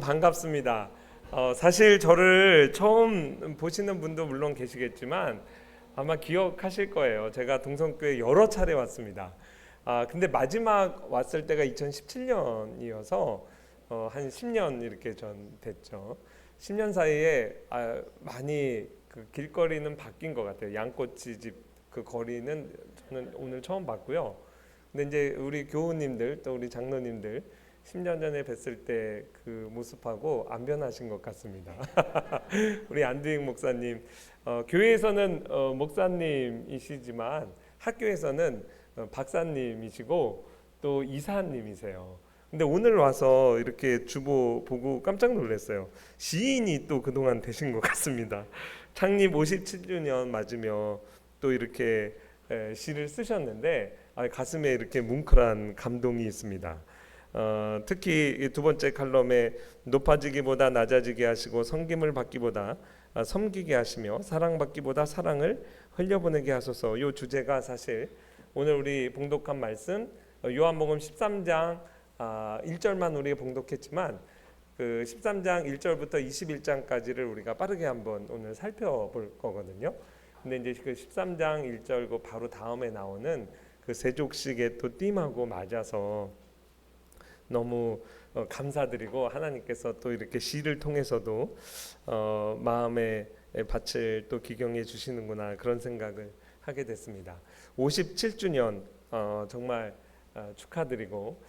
반갑습니다. 사실 저를 처음 보시는 분도 물론 계시겠지만 아마 기억하실 거예요. 제가 동성교회 여러 차례 왔습니다. 근데 마지막 왔을 때가 2017년이어서 한 10년 이렇게 전 됐죠. 10년 사이에 많이 그 길거리는 바뀐 것 같아요. 양꼬치집 그 거리는 저는 오늘 처음 봤고요. 근데 이제 우리 교우님들 또 우리 장로님들 10년 전에 뵀을 때 그 모습하고 안 변하신 것 같습니다. 우리 안두익 목사님, 교회에서는 목사님이시지만 학교에서는 박사님이시고 또 이사님이세요. 근데 오늘 와서 이렇게 주보 보고 깜짝 놀랐어요. 시인이 또 그동안 되신 것 같습니다. 창립 57주년 맞으며 또 이렇게 시를 쓰셨는데 가슴에 이렇게 뭉클한 감동이 있습니다. 특히 두 번째 칼럼에 높아지기보다 낮아지게 하시고 섬김을 받기보다 섬기게 하시며 사랑받기보다 사랑을 흘려보내게 하소서. 이 주제가 사실 오늘 우리 봉독한 말씀 요한복음 13장 1절만 우리가 봉독했지만 그 13장 1절부터 21장까지를 우리가 빠르게 한번 오늘 살펴볼 거거든요. 근데 이제 그 13장 1절 그 바로 다음에 나오는 그 세족식의 또 띠하고 맞아서 너무 감사드리고 하나님께서 또 이렇게 시를 통해서도 마음의 밭을 또 기경해 주시는구나 그런 생각을 하게 됐습니다. 57주년 정말 축하드리고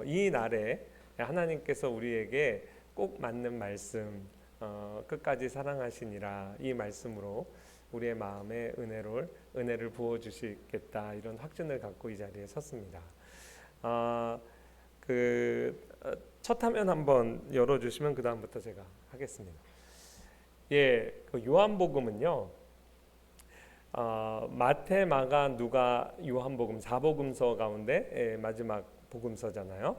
이 날에 하나님께서 우리에게 꼭 맞는 말씀 끝까지 사랑하시니라 이 말씀으로 우리의 마음에 은혜를 부어 주시겠다 이런 확신을 갖고 이 자리에 섰습니다. 첫 화면 한번 열어주시면 그 다음부터 제가 하겠습니다. 그 요한복음은요, 마태, 마가, 누가, 요한복음 4복음서 가운데 마지막 복음서잖아요.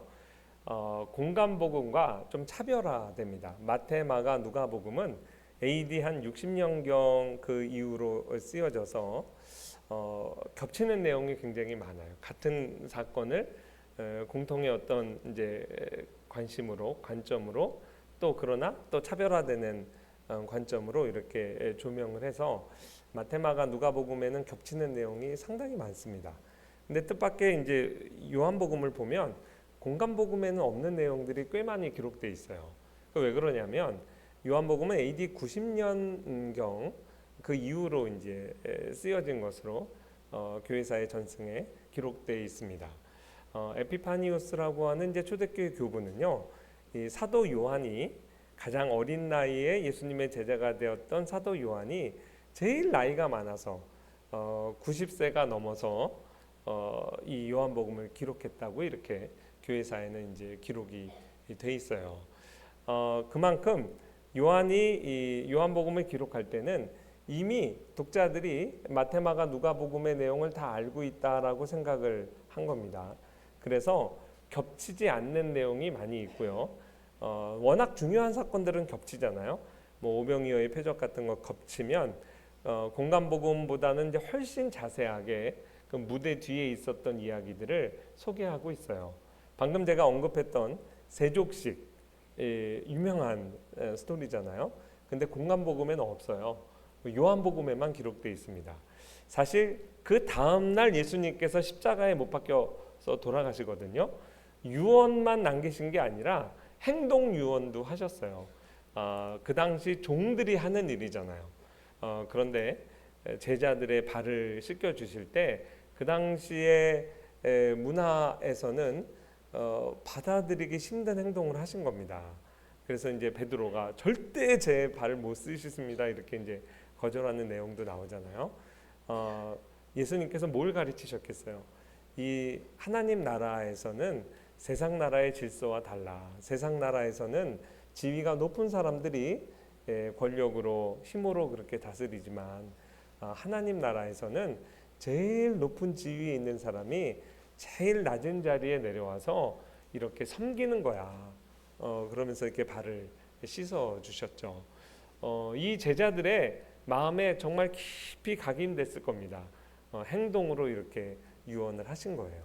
공간복음과 좀 차별화됩니다. 마태, 마가, 누가복음은 AD 한 60년경 그 이후로 쓰여져서 겹치는 내용이 굉장히 많아요. 같은 사건을 공통의 어떤 이제 관점으로 또 그러나 또 차별화되는 관점으로 이렇게 조명을 해서 마태마가 누가복음에는 겹치는 내용이 상당히 많습니다. 근데 뜻밖의 이제 요한복음을 보면 공간복음에는 없는 내용들이 꽤 많이 기록되어 있어요. 왜 그러냐면 요한복음은 AD 90년경 그 이후로 이제 쓰여진 것으로 교회사의 전승에 기록되어 있습니다. 에피파니우스라고 하는 이제 초대교회 교부는요, 이 사도 요한이 가장 어린 나이에 예수님의 제자가 되었던 사도 요한이 제일 나이가 많아서 90세가 넘어서 이 요한복음을 기록했다고 이렇게 교회사에는 이제 기록이 돼 있어요. 그만큼 요한이 이 요한복음을 기록할 때는 이미 독자들이 마태마가 누가복음의 내용을 다 알고 있다라고 생각을 한 겁니다. 그래서 겹치지 않는 내용이 많이 있고요. 워낙 중요한 사건들은 겹치잖아요. 뭐 오병이어의 표적 같은 거 겹치면 공간복음보다는 이제 훨씬 자세하게 그 무대 뒤에 있었던 이야기들을 소개하고 있어요. 방금 제가 언급했던 세족식 유명한 스토리잖아요. 근데 공간복음에는 없어요. 요한복음에만 기록되어 있습니다. 사실 그 다음 날 예수님께서 십자가에 못 박혀 돌아가시거든요. 유언만 남기신 게 아니라 행동 유언도 하셨어요. 그 당시 종들이 하는 일이잖아요. 그런데 제자들의 발을 씻겨 주실 때 그 당시의 문화에서는 받아들이기 힘든 행동을 하신 겁니다. 그래서 이제 베드로가 절대 제 발을 못 씻습니다 이렇게 이제 거절하는 내용도 나오잖아요. 예수님께서 뭘 가르치셨겠어요? 이 하나님 나라에서는 세상 나라의 질서와 달라. 세상 나라에서는 지위가 높은 사람들이 권력으로 힘으로 그렇게 다스리지만 하나님 나라에서는 제일 높은 지위에 있는 사람이 제일 낮은 자리에 내려와서 이렇게 섬기는 거야. 그러면서 이렇게 발을 씻어 주셨죠. 이 제자들의 마음에 정말 깊이 각인됐을 겁니다. 행동으로 이렇게 유언을 하신 거예요.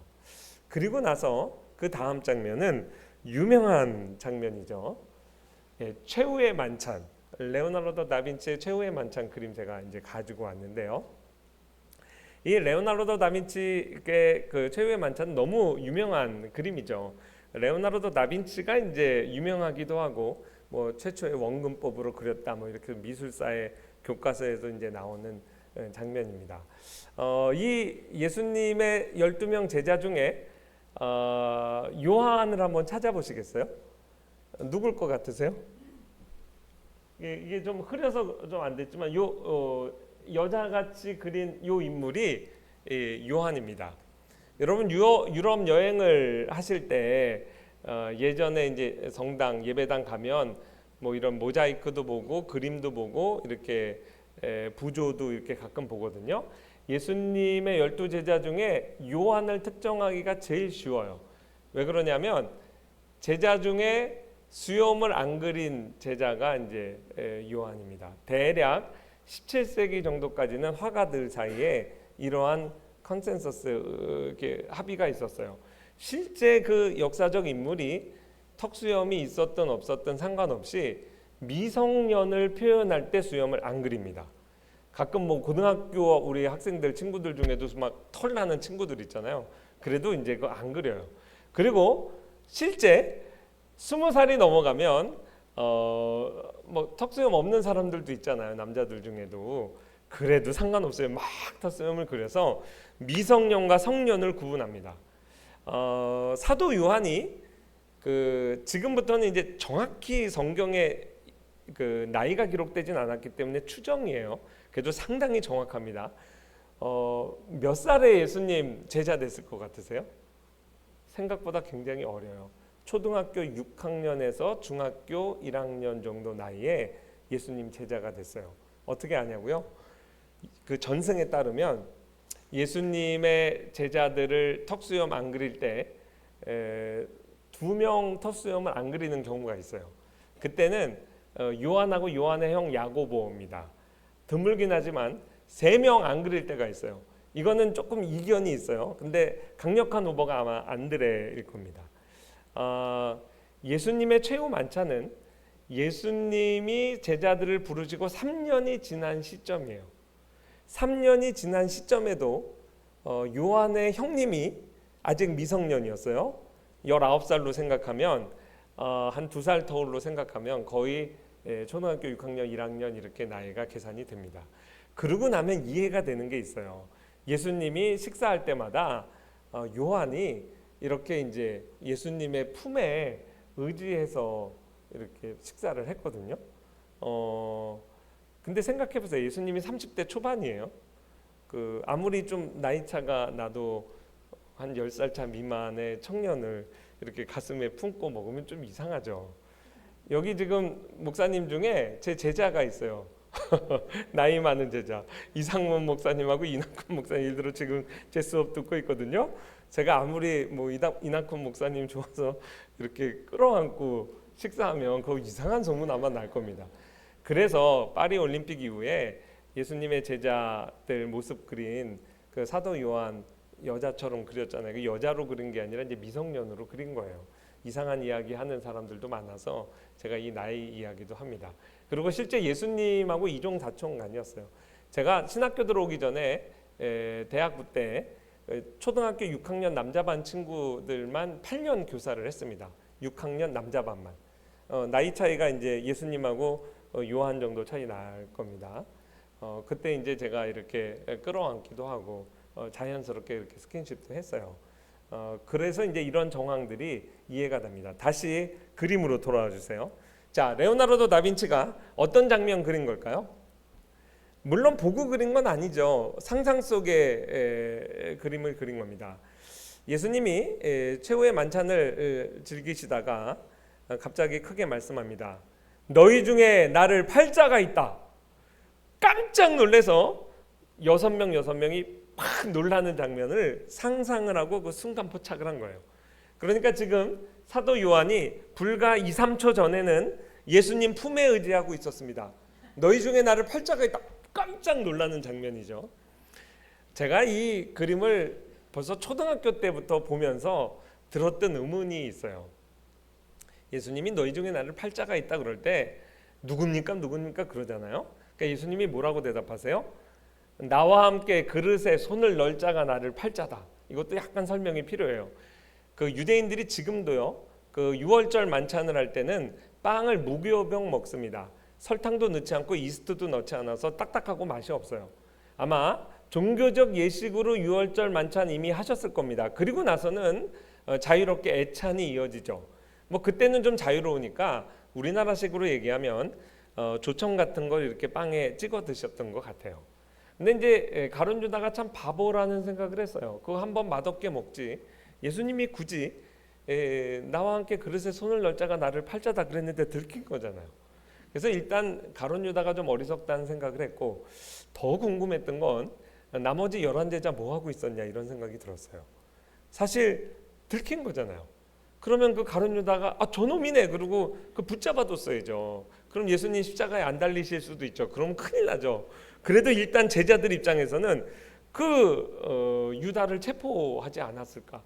그리고 나서 그 다음 장면은 유명한 장면이죠. 최후의 만찬, 레오나르도 다빈치의 최후의 만찬 그림 제가 이제 가지고 왔는데요. 이 레오나르도 다빈치의 그 최후의 만찬은 너무 유명한 그림이죠. 레오나르도 다빈치가 이제 유명하기도 하고 뭐 최초의 원근법으로 그렸다 뭐 이렇게 미술사의 교과서에도 이제 나오는 장면입니다. 이 예수님의 12명 제자 중에 요한을 한번 찾아보시겠어요? 누굴 것 같으세요? 이게 좀 흐려서 좀 안 됐지만 여자같이 그린 요 인물이 요한입니다. 여러분 유럽 여행을 하실 때 예전에 이제 성당 예배당 가면 뭐 이런 모자이크도 보고 그림도 보고 이렇게 부조도 이렇게 가끔 보거든요. 예수님의 12제자 중에 요한을 특정하기가 제일 쉬워요. 왜 그러냐면 제자 중에 수염을 안 그린 제자가 이제 요한입니다. 대략 17세기 정도까지는 화가들 사이에 이러한 컨센서스 이렇게 합의가 있었어요. 실제 그 역사적 인물이 턱수염이 있었든 없었든 상관없이 미성년을 표현할 때 수염을 안 그립니다. 가끔 뭐 고등학교 우리 학생들 친구들 중에도 막 털 나는 친구들 있잖아요. 그래도 이제 그거 안 그려요. 그리고 실제 20살이 넘어가면 뭐 턱수염 없는 사람들도 있잖아요. 남자들 중에도. 그래도 상관없어요. 막 턱수염을 그려서 미성년과 성년을 구분합니다. 사도 요한이 그 지금부터는 이제 정확히 성경에 그 나이가 기록되진 않았기 때문에 추정이에요. 그래도 상당히 정확합니다. 몇 살에 예수님 제자 됐을 것 같으세요? 생각보다 굉장히 어려요. 초등학교 6학년에서 중학교 1학년 정도 나이에 예수님 제자가 됐어요. 어떻게 아냐고요? 그 전승에 따르면 예수님의 제자들을 턱수염 안 그릴 때 2명 턱수염을 안 그리는 경우가 있어요. 그때는 요한하고 요한의 형 야고보입니다. 드물긴 하지만 3명 안 그릴 때가 있어요. 이거는 조금 이견이 있어요. 근데 강력한 후보가 아마 안드레일 겁니다. 예수님의 최후 만찬은 예수님이 제자들을 부르시고 3년이 지난 시점이에요. 3년이 지난 시점에도 요한의 형님이 아직 미성년이었어요. 19살로 생각하면 한 2살 터울로 생각하면 거의 초등학교 6학년, 1학년 이렇게 나이가 계산이 됩니다. 그러고 나면 이해가 되는 게 있어요. 예수님이 식사할 때마다 요한이 이렇게 이제 예수님의 품에 의지해서 이렇게 식사를 했거든요. 근데 생각해 보세요. 예수님이 30대 초반이에요. 그 아무리 좀 나이 차가 나도 한 10살 차 미만의 청년을 이렇게 가슴에 품고 먹으면 좀 이상하죠. 여기 지금 목사님 중에 제 제자가 있어요. 나이 많은 제자 이상문 목사님하고 이낙훈 목사님 일들로 지금 제 수업 듣고 있거든요. 제가 아무리 뭐 이낙훈 목사님 좋아서 이렇게 끌어안고 식사하면 그 이상한 소문 아마 날 겁니다. 그래서 파리 올림픽 이후에 예수님의 제자들 모습 그린 그 사도 요한 여자처럼 그렸잖아요. 그 여자로 그린 게 아니라 이제 미성년으로 그린 거예요. 이상한 이야기 하는 사람들도 많아서 제가 이 나이 이야기도 합니다. 그리고 실제 예수님하고 이종사촌 아니었어요. 제가 신학교 들어오기 전에 대학부 때 초등학교 6학년 남자반 친구들만 8년 교사를 했습니다. 6학년 남자반만. 나이 차이가 이제 예수님하고 요한 정도 차이 날 겁니다. 그때 이제 제가 이렇게 끌어안기도 하고 자연스럽게 이렇게 스킨십도 했어요. 그래서 이제 이런 정황들이 이해가 됩니다. 다시 그림으로 돌아와 주세요. 자, 레오나르도 다빈치가 어떤 장면 그린 걸까요? 물론 보고 그린 건 아니죠. 상상 속의 그림을 그린 겁니다. 예수님이 최후의 만찬을 즐기시다가 갑자기 크게 말씀합니다. 너희 중에 나를 팔자가 있다. 깜짝 놀라서 6명이 막 놀라는 장면을 상상을 하고 그 순간 포착을 한 거예요. 그러니까 지금 사도 요한이 불과 2, 3초 전에는 예수님 품에 의지하고 있었습니다. 너희 중에 나를 팔자가 있다. 깜짝 놀라는 장면이죠. 제가 이 그림을 벌써 초등학교 때부터 보면서 들었던 의문이 있어요. 예수님이 너희 중에 나를 팔자가 있다 그럴 때 누굽니까 누굽니까 그러잖아요. 그러니까 예수님이 뭐라고 대답하세요? 나와 함께 그릇에 손을 넣을 자가 나를 팔자다. 이것도 약간 설명이 필요해요. 그 유대인들이 지금도요, 그 유월절 만찬을 할 때는 빵을 무교병 먹습니다. 설탕도 넣지 않고 이스트도 넣지 않아서 딱딱하고 맛이 없어요. 아마 종교적 예식으로 유월절 만찬 이미 하셨을 겁니다. 그리고 나서는 자유롭게 애찬이 이어지죠. 뭐 그때는 좀 자유로우니까 우리나라식으로 얘기하면 조청 같은 걸 이렇게 빵에 찍어 드셨던 것 같아요. 근데 이제 가룟 유다가 참 바보라는 생각을 했어요. 그거 한번 맛없게 먹지. 예수님이 굳이 나와 함께 그릇에 손을 넣을 자가 나를 팔자다 그랬는데 들킨 거잖아요. 그래서 일단 가룟 유다가 좀 어리석다는 생각을 했고, 더 궁금했던 건 나머지 11제자 뭐 하고 있었냐 이런 생각이 들었어요. 사실 들킨 거잖아요. 그러면 그 가룟 유다가 저놈이네 그러고 그 붙잡아뒀어야죠. 그럼 예수님 십자가에 안 달리실 수도 있죠. 그럼 큰일 나죠. 그래도 일단 제자들 입장에서는 그 유다를 체포하지 않았을까,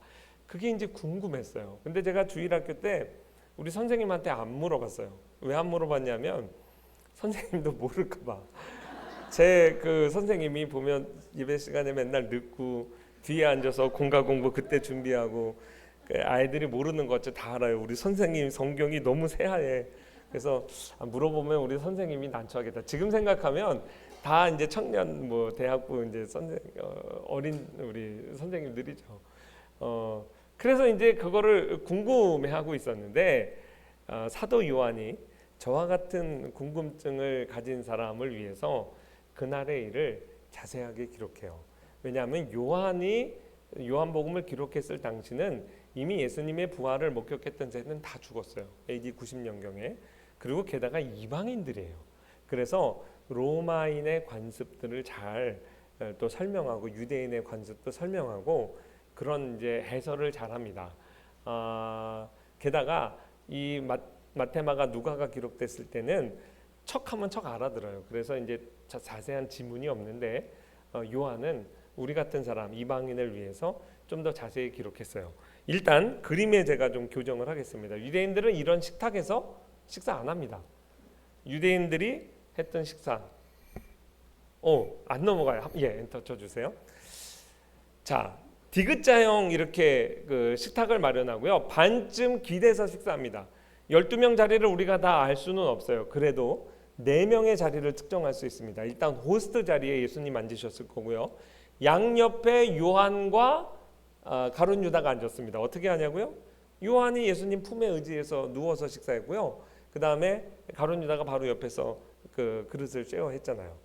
그게 이제 궁금했어요. 근데 제가 주일학교 때 우리 선생님한테 안 물어봤어요. 왜 안 물어봤냐면 선생님도 모를까 봐. 제 그 선생님이 보면 예배 시간에 맨날 늦고 뒤에 앉아서 공과 공부 그때 준비하고, 아이들이 모르는 것 다 알아요. 우리 선생님 성경이 너무 새하얘. 그래서 물어보면 우리 선생님이 난처하겠다. 지금 생각하면 다 이제 청년 뭐 대학부 이제 어린 우리 선생님들이죠. 그래서 이제 그거를 궁금해하고 있었는데 사도 요한이 저와 같은 궁금증을 가진 사람을 위해서 그날의 일을 자세하게 기록해요. 왜냐하면 요한복음을 기록했을 당시는 이미 예수님의 부활을 목격했던 자는 다 죽었어요. AD 90년경에. 그리고 게다가 이방인들이에요. 그래서 로마인의 관습들을 잘 또 설명하고 유대인의 관습도 설명하고 그런 이제 해설을 잘합니다. 게다가 이 마테마가 누가가 기록됐을 때는 척하면 척 알아들어요. 그래서 이제 자세한 지문이 없는데 요한은 우리 같은 사람 이방인을 위해서 좀 더 자세히 기록했어요. 일단 그림에 제가 좀 교정을 하겠습니다. 유대인들은 이런 식탁에서 식사 안 합니다. 유대인들이 했던 식사 안 넘어가요. 엔터 쳐주세요. 자, 디귿자형 이렇게 그 식탁을 마련하고요. 반쯤 기대서 식사합니다. 12명 자리를 우리가 다 알 수는 없어요. 그래도 4명의 자리를 특정할 수 있습니다. 일단 호스트 자리에 예수님 앉으셨을 거고요. 양옆에 요한과 가룟 유다가 앉았습니다. 어떻게 하냐고요? 요한이 예수님 품에 의지해서 누워서 식사했고요. 그 다음에 가룟 유다가 바로 옆에서 그 그릇을 쉐어했잖아요.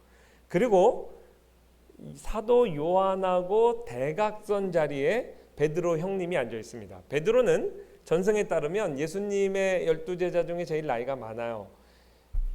그리고 사도 요한하고 대각선 자리에 베드로 형님이 앉아 있습니다. 베드로는 전승에 따르면 예수님의 12제자 중에 제일 나이가 많아요.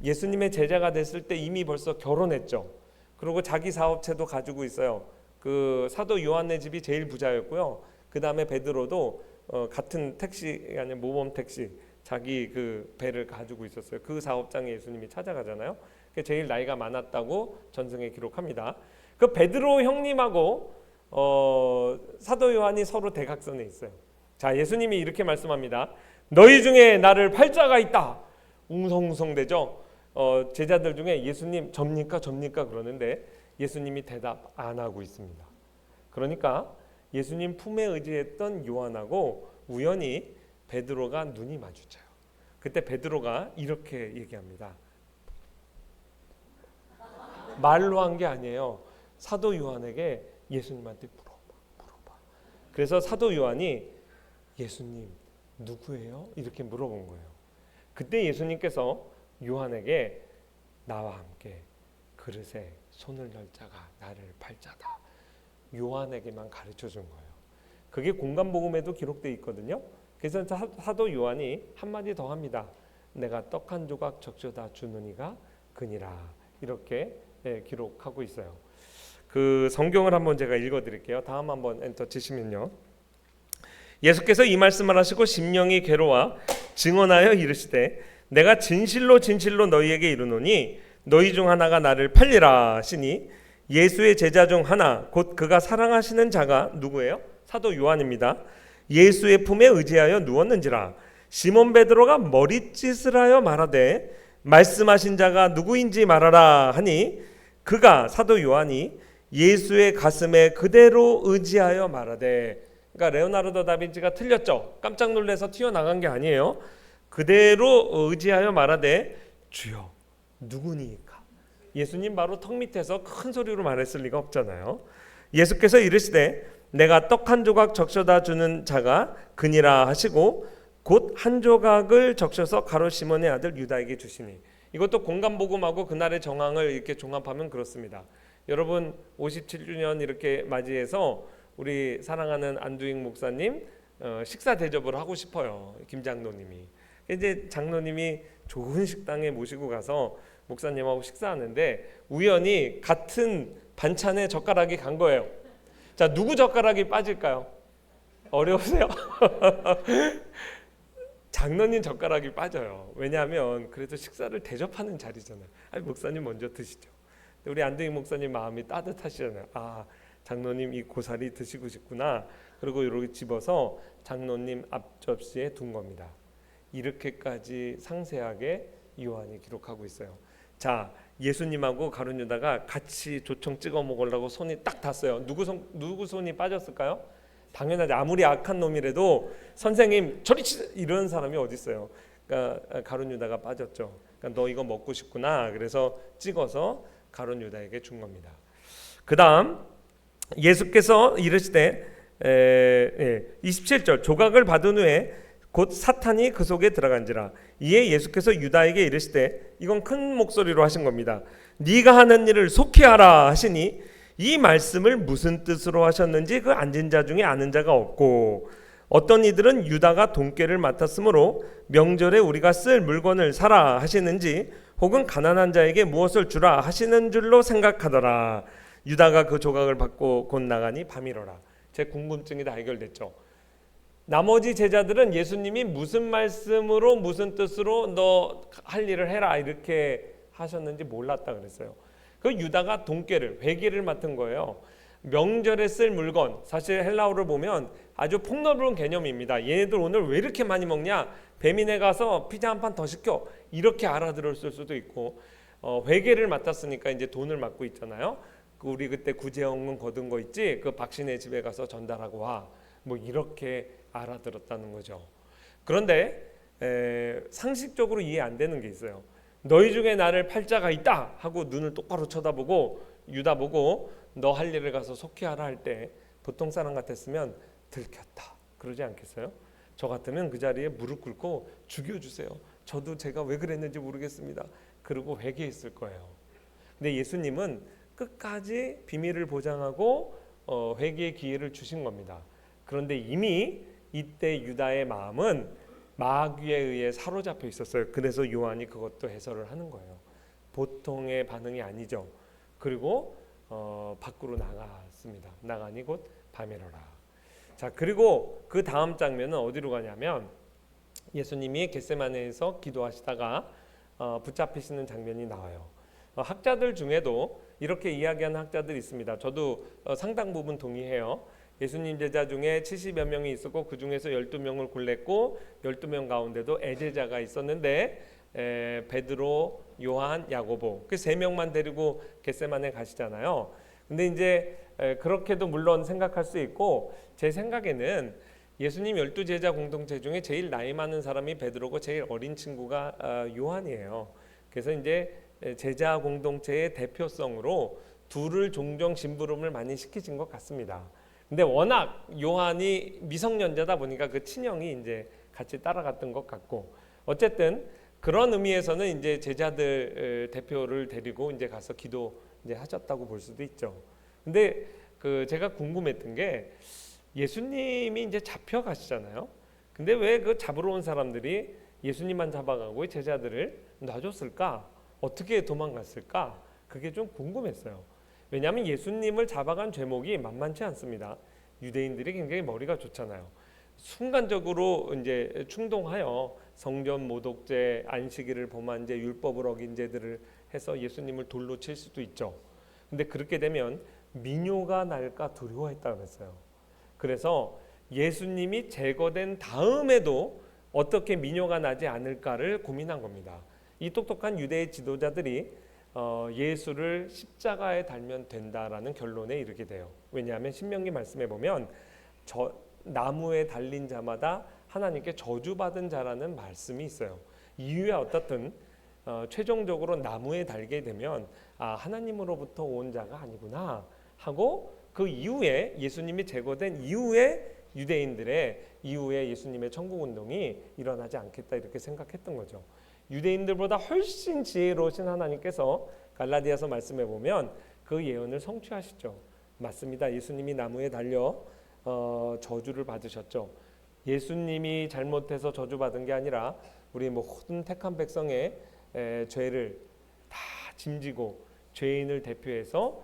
예수님의 제자가 됐을 때 이미 벌써 결혼했죠. 그리고 자기 사업체도 가지고 있어요. 그 사도 요한네 집이 제일 부자였고요. 그 다음에 베드로도 같은 택시 아니 모범 택시 자기 그 배를 가지고 있었어요. 그 사업장에 예수님이 찾아가잖아요. 제일 나이가 많았다고 전승에 기록합니다. 그 베드로 형님하고 사도 요한이 서로 대각선에 있어요. 자, 예수님이 이렇게 말씀합니다. 너희 중에 나를 팔자가 있다. 웅성웅성대죠. 제자들 중에 예수님 접니까 그러는데 예수님이 대답 안 하고 있습니다. 그러니까 예수님 품에 의지했던 요한하고 우연히 베드로가 눈이 마주쳐요. 그때 베드로가 이렇게 얘기합니다. 말로 한 게 아니에요. 사도 요한에게 예수님한테 물어봐. 그래서 사도 요한이 예수님 누구예요? 이렇게 물어본 거예요. 그때 예수님께서 요한에게 나와 함께 그릇에 손을 넣을 자가 나를 팔자다. 요한에게만 가르쳐 준 거예요. 그게 공간복음에도 기록되어 있거든요. 그래서 사도 요한이 한마디 더 합니다. 내가 떡 한 조각 적셔다 주는 이가 그니라. 이렇게 기록하고 있어요. 그 성경을 한번 제가 읽어드릴게요. 다음 한번 엔터 치시면요. 예수께서 이 말씀을 하시고 심령이 괴로워 증언하여 이르시되 내가 진실로 너희에게 이르노니 너희 중 하나가 나를 팔리라 하시니 예수의 제자 중 하나 곧 그가 사랑하시는 자가 누구예요? 사도 요한입니다. 예수의 품에 의지하여 누웠는지라. 시몬 베드로가 머리짓을 하여 말하되 말씀하신 자가 누구인지 말하라 하니 그가 사도 요한이 예수의 가슴에 그대로 의지하여 말하되, 그러니까 레오나르도 다빈치가 틀렸죠. 깜짝 놀라서 튀어나간 게 아니에요. 그대로 의지하여 말하되 주여 누구니까. 예수님 바로 턱 밑에서 큰 소리로 말했을 리가 없잖아요. 예수께서 이르시되 내가 떡 한 조각 적셔다 주는 자가 그니라 하시고 곧 한 조각을 적셔서 가룟 시몬의 아들 유다에게 주시니. 이것도 공감복음하고 그날의 정황을 이렇게 종합하면 그렇습니다. 여러분 57주년 이렇게 맞이해서 우리 사랑하는 안두익 목사님 식사 대접을 하고 싶어요. 김 장로님이. 이제 장로님이 좋은 식당에 모시고 가서 목사님하고 식사하는데 우연히 같은 반찬에 젓가락이 간 거예요. 자, 누구 젓가락이 빠질까요? 어려우세요? 장로님 젓가락이 빠져요. 왜냐하면 그래도 식사를 대접하는 자리잖아요. 아니, 목사님 먼저 드시죠. 우리 안두익 목사님 마음이 따뜻하시잖아요. 아, 장로님 이 고사리 드시고 싶구나. 그리고 이렇게 집어서 장로님 앞접시에 둔 겁니다. 이렇게까지 상세하게 요한이 기록하고 있어요. 자, 예수님하고 가룟 유다가 같이 조청 찍어 먹으려고 손이 딱 닿았어요. 누구 손이 빠졌을까요? 당연하지. 아무리 악한 놈이라도 선생님 저리 이런 사람이 어디 있어요. 그러니까 가룟 유다가 빠졌죠. 그러니까 너 이거 먹고 싶구나. 그래서 찍어서 가룟 유다에게 준 겁니다. 그 다음 예수께서 이르시되 27절 조각을 받은 후에 곧 사탄이 그 속에 들어간지라. 이에 예수께서 유다에게 이르시되, 이건 큰 목소리로 하신 겁니다. 네가 하는 일을 속히 하라 하시니 이 말씀을 무슨 뜻으로 하셨는지 그 앉은 자 중에 아는 자가 없고 어떤 이들은 유다가 돈꾀를 맡았으므로 명절에 우리가 쓸 물건을 사라 하시는지 혹은 가난한 자에게 무엇을 주라 하시는 줄로 생각하더라. 유다가 그 조각을 받고 곧 나가니 밤이러라. 제 궁금증이 다 해결됐죠. 나머지 제자들은 예수님이 무슨 말씀으로 무슨 뜻으로 너 할 일을 해라 이렇게 하셨는지 몰랐다 그랬어요. 그 유다가 돈꾀를 회계를 맡은 거예요. 명절에 쓸 물건, 사실 헬라어를 보면 아주 폭넓은 개념입니다. 얘네들 오늘 왜 이렇게 많이 먹냐? 배민에 가서 피자 한 판 더 시켜. 이렇게 알아들었을 수도 있고 회계를 맡았으니까 이제 돈을 맡고 있잖아요. 우리 그때 구제원금 거둔 거 있지? 그 박신혜 집에 가서 전달하고 와. 뭐 이렇게 알아들었다는 거죠. 그런데 상식적으로 이해 안 되는 게 있어요. 너희 중에 나를 팔 자가 있다 하고 눈을 똑바로 쳐다보고 유다 보고 너 할 일을 가서 속히 하라 할 때 보통 사람 같았으면 들켰다 그러지 않겠어요? 저 같으면 그 자리에 무릎 꿇고 죽여주세요. 저도 제가 왜 그랬는지 모르겠습니다. 그러고 회개했을 거예요. 근데 예수님은 끝까지 비밀을 보장하고 회개의 기회를 주신 겁니다. 그런데 이미 이때 유다의 마음은 마귀에 의해 사로잡혀 있었어요. 그래서 요한이 그것도 해설을 하는 거예요. 보통의 반응이 아니죠. 그리고 밖으로 나갔습니다. 나가니 곧 밤이러라. 자, 그리고 그 다음 장면은 어디로 가냐면 예수님이 겟세마네에서 기도하시다가 붙잡히시는 장면이 나와요. 학자들 중에도 이렇게 이야기하는 학자들이 있습니다. 저도 상당 부분 동의해요. 예수님 제자 중에 70여 명이 있었고 그 중에서 12명을 골랐고 12명 가운데도 애제자가 있었는데 베드로, 요한, 야고보 그 세 명만 데리고 겟세마네 가시잖아요. 근데 이제 그렇게도 물론 생각할 수 있고 제 생각에는 예수님 12제자 공동체 중에 제일 나이 많은 사람이 베드로고 제일 어린 친구가 요한이에요. 그래서 이제 제자 공동체의 대표성으로 둘을 종종 심부름을 많이 시키신 것 같습니다. 근데 워낙 요한이 미성년자다 보니까 그 친형이 이제 같이 따라갔던 것 같고 어쨌든 그런 의미에서는 이제 제자들 대표를 데리고 이제 가서 기도 이제 하셨다고 볼 수도 있죠. 근데 그 제가 궁금했던 게 예수님이 이제 잡혀가시잖아요. 근데 왜 그 잡으러 온 사람들이 예수님만 잡아가고 제자들을 놔줬을까? 어떻게 도망갔을까? 그게 좀 궁금했어요. 왜냐하면 예수님을 잡아간 죄목이 만만치 않습니다. 유대인들이 굉장히 머리가 좋잖아요. 순간적으로 이제 충동하여 성전 모독죄, 안식일을 범한 죄, 율법을 어긴 죄들을 해서 예수님을 돌로 칠 수도 있죠. 근데 그렇게 되면 민요가 날까 두려워했다 그랬어요. 그래서 예수님이 제거된 다음에도 어떻게 미녀가 나지 않을까를 고민한 겁니다. 이 똑똑한 유대의 지도자들이 예수를 십자가에 달면 된다라는 결론에 이르게 돼요. 왜냐하면 신명기 말씀에 보면 나무에 달린 자마다 하나님께 저주받은 자라는 말씀이 있어요. 이유에 어떻든 최종적으로 나무에 달게 되면 하나님으로부터 온 자가 아니구나 하고, 그 이후에 예수님이 제거된 이후에 유대인들의 이후에 예수님의 천국운동이 일어나지 않겠다 이렇게 생각했던 거죠. 유대인들보다 훨씬 지혜로우신 하나님께서 갈라디아서 말씀해 보면 그 예언을 성취하시죠. 맞습니다. 예수님이 나무에 달려 저주를 받으셨죠. 예수님이 잘못해서 저주받은 게 아니라 우리 모든 택한 백성의 죄를 다 짐지고 죄인을 대표해서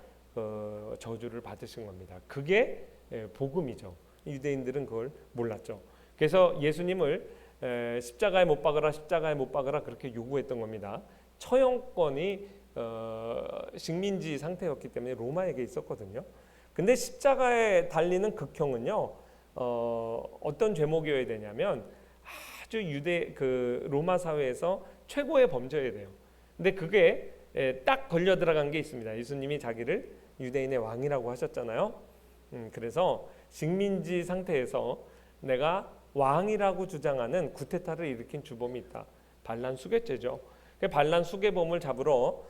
저주를 받으신 겁니다. 그게 복음이죠. 유대인들은 그걸 몰랐죠. 그래서 예수님을 십자가에 못 박으라, 십자가에 못 박으라 그렇게 요구했던 겁니다. 처형권이 식민지 상태였기 때문에 로마에게 있었거든요. 근데 십자가에 달리는 극형은요, 어떤 죄목이어야 되냐면 아주 로마 사회에서 최고의 범죄여야 돼요. 근데 그게 딱 걸려 들어간 게 있습니다. 예수님이 자기를 유대인의 왕이라고 하셨잖아요. 그래서 식민지 상태에서 내가 왕이라고 주장하는 구테타를 일으킨 주범이 있다. 반란 수괴죄죠. 반란 수괴범을 잡으러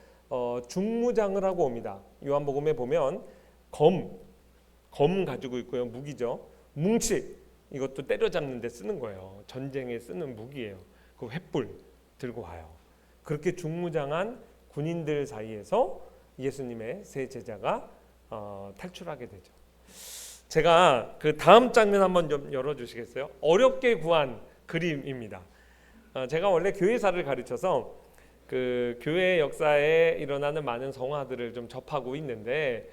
중무장을 하고 옵니다. 요한복음에 보면 검 가지고 있고요. 무기죠. 뭉치, 이것도 때려잡는 데 쓰는 거예요. 전쟁에 쓰는 무기예요. 그 횃불 들고 와요. 그렇게 중무장한 군인들 사이에서 예수님의 세 제자가 탈출하게 되죠. 제가 그 다음 장면 한번 좀 열어주시겠어요? 어렵게 구한 그림입니다. 제가 원래 교회사를 가르쳐서 그 교회 역사에 일어나는 많은 성화들을 좀 접하고 있는데,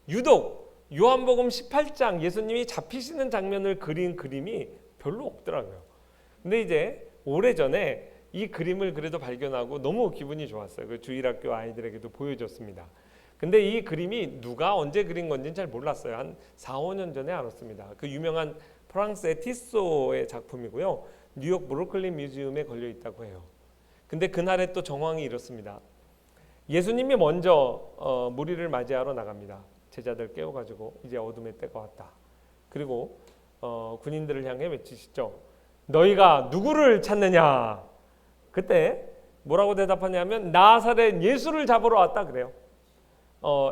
유독 요한복음 18장 예수님이 잡히시는 장면을 그린 그림이 별로 없더라고요. 근데 이제 오래전에 이 그림을 그래도 발견하고 너무 기분이 좋았어요. 그 주일학교 아이들에게도 보여줬습니다. 근데 이 그림이 누가 언제 그린 건지는 잘 몰랐어요. 한 4, 5년 전에 알았습니다. 그 유명한 프랑스의 티소의 작품이고요. 뉴욕 브루클린 뮤지엄에 걸려 있다고 해요. 근데 그날의 또 정황이 이렇습니다. 예수님이 먼저 무리를 맞이하러 나갑니다. 제자들 깨워가지고 이제 어둠의 때가 왔다. 그리고 군인들을 향해 외치시죠. 너희가 누구를 찾느냐? 그때 뭐라고 대답하냐면 나사렛 예수를 잡으러 왔다 그래요.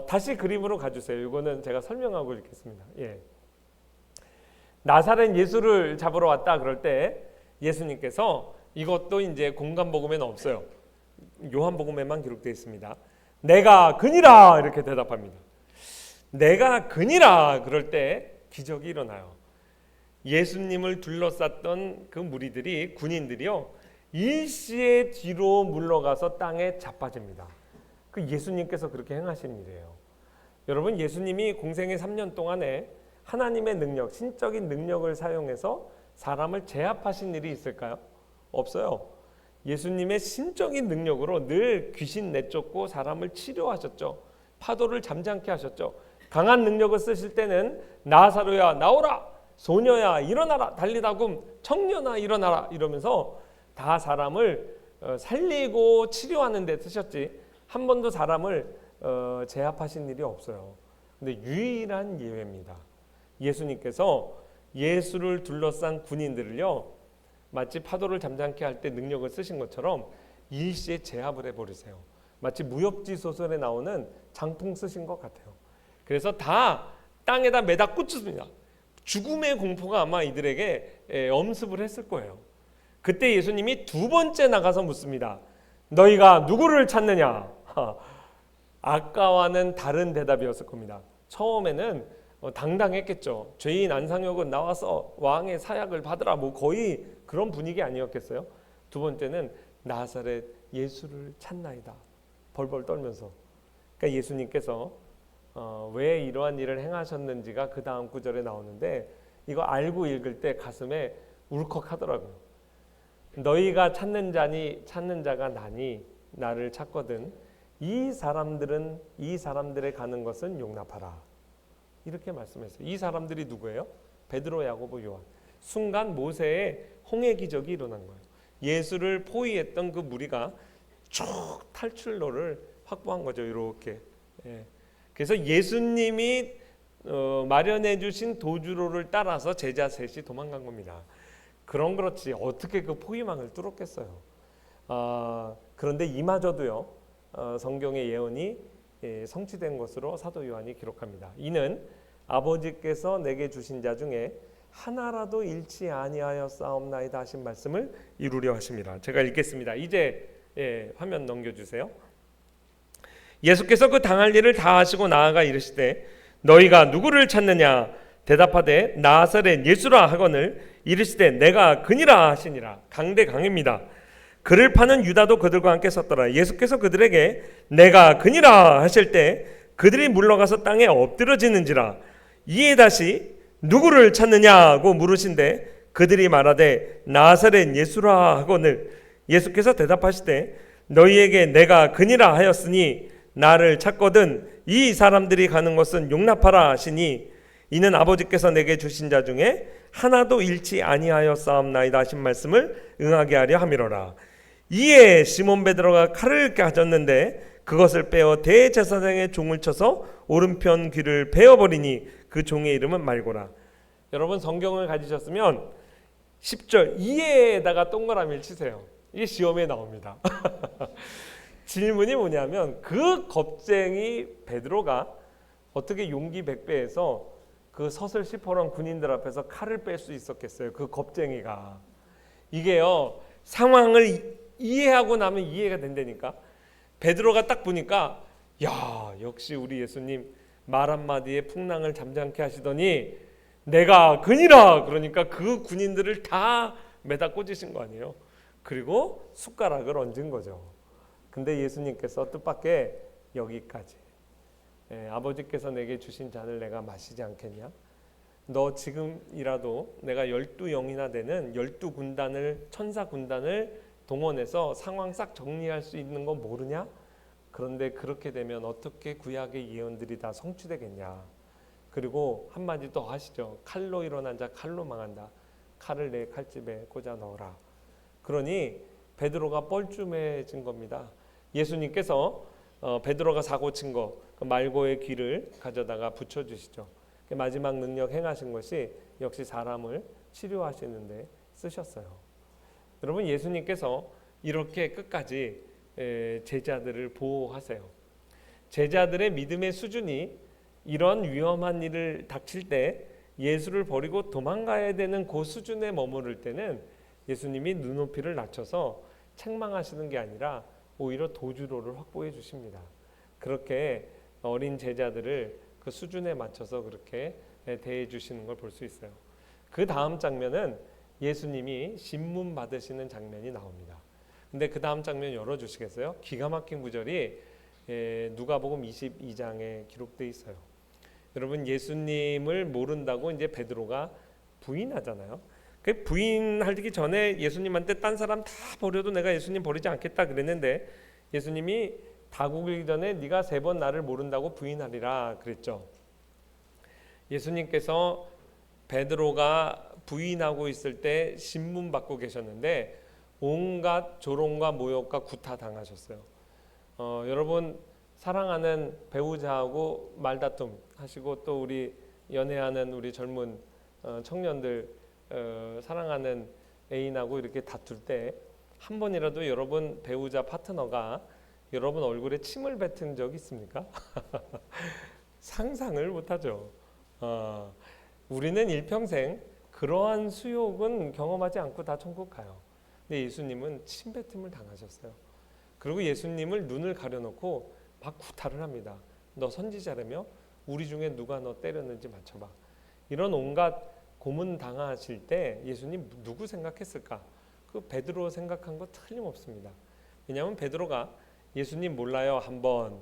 다시 그림으로 가주세요. 이거는 제가 설명하고 읽겠습니다. 예. 나사렛 예수를 잡으러 왔다 그럴 때 예수님께서, 이것도 이제 공간복음에는 없어요. 요한복음에만 기록되어 있습니다. 내가 그니라 이렇게 대답합니다. 내가 그니라 그럴 때 기적이 일어나요. 예수님을 둘러쌌던 그 무리들이, 군인들이요, 일시에 뒤로 물러가서 땅에 자빠집니다. 그 예수님께서 그렇게 행하신 일이에요. 여러분, 예수님이 공생의 3년 동안에 하나님의 능력, 신적인 능력을 사용해서 사람을 제압하신 일이 있을까요? 없어요. 예수님의 신적인 능력으로 늘 귀신 내쫓고 사람을 치료하셨죠. 파도를 잠잠케 하셨죠. 강한 능력을 쓰실 때는 나사로야 나오라, 소녀야 일어나라, 달리다굼 청년아 일어나라 이러면서 다 사람을 살리고 치료하는 데 쓰셨지 한 번도 사람을 제압하신 일이 없어요. 근데 유일한 예외입니다. 예수님께서 예수를 둘러싼 군인들을요, 마치 파도를 잠잠케 할 때 능력을 쓰신 것처럼 일시에 제압을 해버리세요. 마치 무협지 소설에 나오는 장풍 쓰신 것 같아요. 그래서 다 땅에다 매다 꽂습니다. 죽음의 공포가 아마 이들에게 엄습을 했을 거예요. 그때 예수님이 두 번째 나가서 묻습니다. 너희가 누구를 찾느냐? 아까와는 다른 대답이었을 겁니다. 처음에는 당당했겠죠. 죄인 안상혁은 나와서 왕의 사약을 받으라, 뭐 거의 그런 분위기 아니었겠어요? 두 번째는 나사렛 예수를 찾나이다, 벌벌 떨면서. 그러니까 예수님께서 왜 이러한 일을 행하셨는지가 그 다음 구절에 나오는데, 이거 알고 읽을 때 가슴에 울컥하더라고요. 너희가 찾는 자가 나니 나를 찾거든 이 사람들의 가는 것은 용납하라, 이렇게 말씀했어요. 이 사람들이 누구예요? 베드로, 야고보, 요한. 순간 모세의 홍해 기적이 일어난 거예요. 예수를 포위했던 그 무리가 쭉 탈출로를 확보한 거죠. 이렇게. 예. 그래서 예수님이 마련해 주신 도주로를 따라서 제자 셋이 도망간 겁니다. 그렇지 어떻게 그 포위망을 뚫었겠어요. 그런데 이마저도요, 성경의 예언이 성취된 것으로 사도 요한이 기록합니다. 이는 아버지께서 내게 주신 자 중에 하나라도 잃지 아니하였사옵나이다 하신 말씀을 이루려 하십니다. 제가 읽겠습니다. 이제 화면 넘겨주세요. 예수께서 그 당할 일을 다 하시고 나아가 이르시되 너희가 누구를 찾느냐 대답하되 나사렛 예수라 하거늘 이르시되 내가 그니라 하시니라. 강대강입니다. 그를 파는 유다도 그들과 함께 섰더라. 예수께서 그들에게 내가 그니라 하실 때 그들이 물러가서 땅에 엎드러지는지라. 이에 다시 누구를 찾느냐고 물으신데 그들이 말하되 나사렛 예수라 하거늘 예수께서 대답하시되 너희에게 내가 그니라 하였으니 나를 찾거든 이 사람들이 가는 것은 용납하라 하시니 이는 아버지께서 내게 주신 자 중에 하나도 잃지 아니하였사옵나이다 하신 말씀을 응하게 하려 함이로라. 이에 시몬 베드로가 칼을 가졌는데 그것을 빼어 대제사장의 종을 쳐서 오른편 귀를 베어버리니 그 종의 이름은 말고라. 여러분 성경을 가지셨으면 10절 이에다가 동그라미를 치세요. 이게 시험에 나옵니다. 질문이 뭐냐면 그 겁쟁이 베드로가 어떻게 용기 백배해서 그 서슬 시퍼런 군인들 앞에서 칼을 뺄 수 있었겠어요. 그 겁쟁이가. 이게요 상황을 이해하고 나면 이해가 된다니까. 베드로가 딱 보니까 야 역시 우리 예수님 말 한마디에 풍랑을 잠잠케 하시더니 내가 그니라 그러니까 그 군인들을 다 매다 꽂으신 거 아니에요. 그리고 숟가락을 얹은 거죠. 근데 예수님께서 뜻밖의 여기까지 아버지께서 내게 주신 잔을 내가 마시지 않겠냐? 너 지금이라도 내가 12영이나 되는 12군단을 천사 군단을 동원해서 상황 싹 정리할 수 있는 거 모르냐? 그런데 그렇게 되면 어떻게 구약의 예언들이 다 성취되겠냐? 그리고 한마디 더 하시죠. 칼로 일어난 자 칼로 망한다. 칼을 내 칼집에 꽂아 넣어라. 그러니 베드로가 뻘쭘해진 겁니다. 예수님께서 베드로가 사고 친 거 그 말고의 귀를 가져다가 붙여주시죠. 마지막 능력 행하신 것이 역시 사람을 치료하시는데 쓰셨어요. 여러분 예수님께서 이렇게 끝까지 제자들을 보호하세요. 제자들의 믿음의 수준이 이런 위험한 일을 닥칠 때 예수를 버리고 도망가야 되는 그 수준에 머무를 때는 예수님이 눈높이를 낮춰서 책망하시는 게 아니라 오히려 도주로를 확보해 주십니다. 그렇게 어린 제자들을 그 수준에 맞춰서 그렇게 대해 주시는 걸 볼 수 있어요. 그 다음 장면은 예수님이 신문 받으시는 장면이 나옵니다. 근데 그 다음 장면 열어주시겠어요? 기가 막힌 구절이 누가복음 22장에 기록되어 있어요. 여러분 예수님을 모른다고 이제 베드로가 부인하잖아요. 그 부인하기 전에 예수님한테 딴 사람 다 버려도 내가 예수님 버리지 않겠다 그랬는데 예수님이 다구기 전에 네가 3번 나를 모른다고 부인하리라 그랬죠. 예수님께서 베드로가 부인하고 있을 때 신문 받고 계셨는데 온갖 조롱과 모욕과 구타 당하셨어요. 여러분 사랑하는 배우자하고 말다툼 하시고 또 우리 연애하는 우리 젊은 청년들 사랑하는 애인하고 이렇게 다툴 때 한 번이라도 여러분 배우자 파트너가 여러분 얼굴에 침을 뱉은 적 있습니까? 상상을 못하죠. 우리는 일평생 그러한 수욕은 경험하지 않고 다 천국 가요. 근데 예수님은 침뱉음을 당하셨어요. 그리고 예수님을 눈을 가려놓고 막 구타를 합니다. 너 선지자라며? 우리 중에 누가 너 때렸는지 맞춰봐. 이런 온갖 고문 당하실 때 예수님 누구 생각했을까? 그 베드로 생각한 거 틀림없습니다. 왜냐하면 베드로가 예수님 몰라요 1번,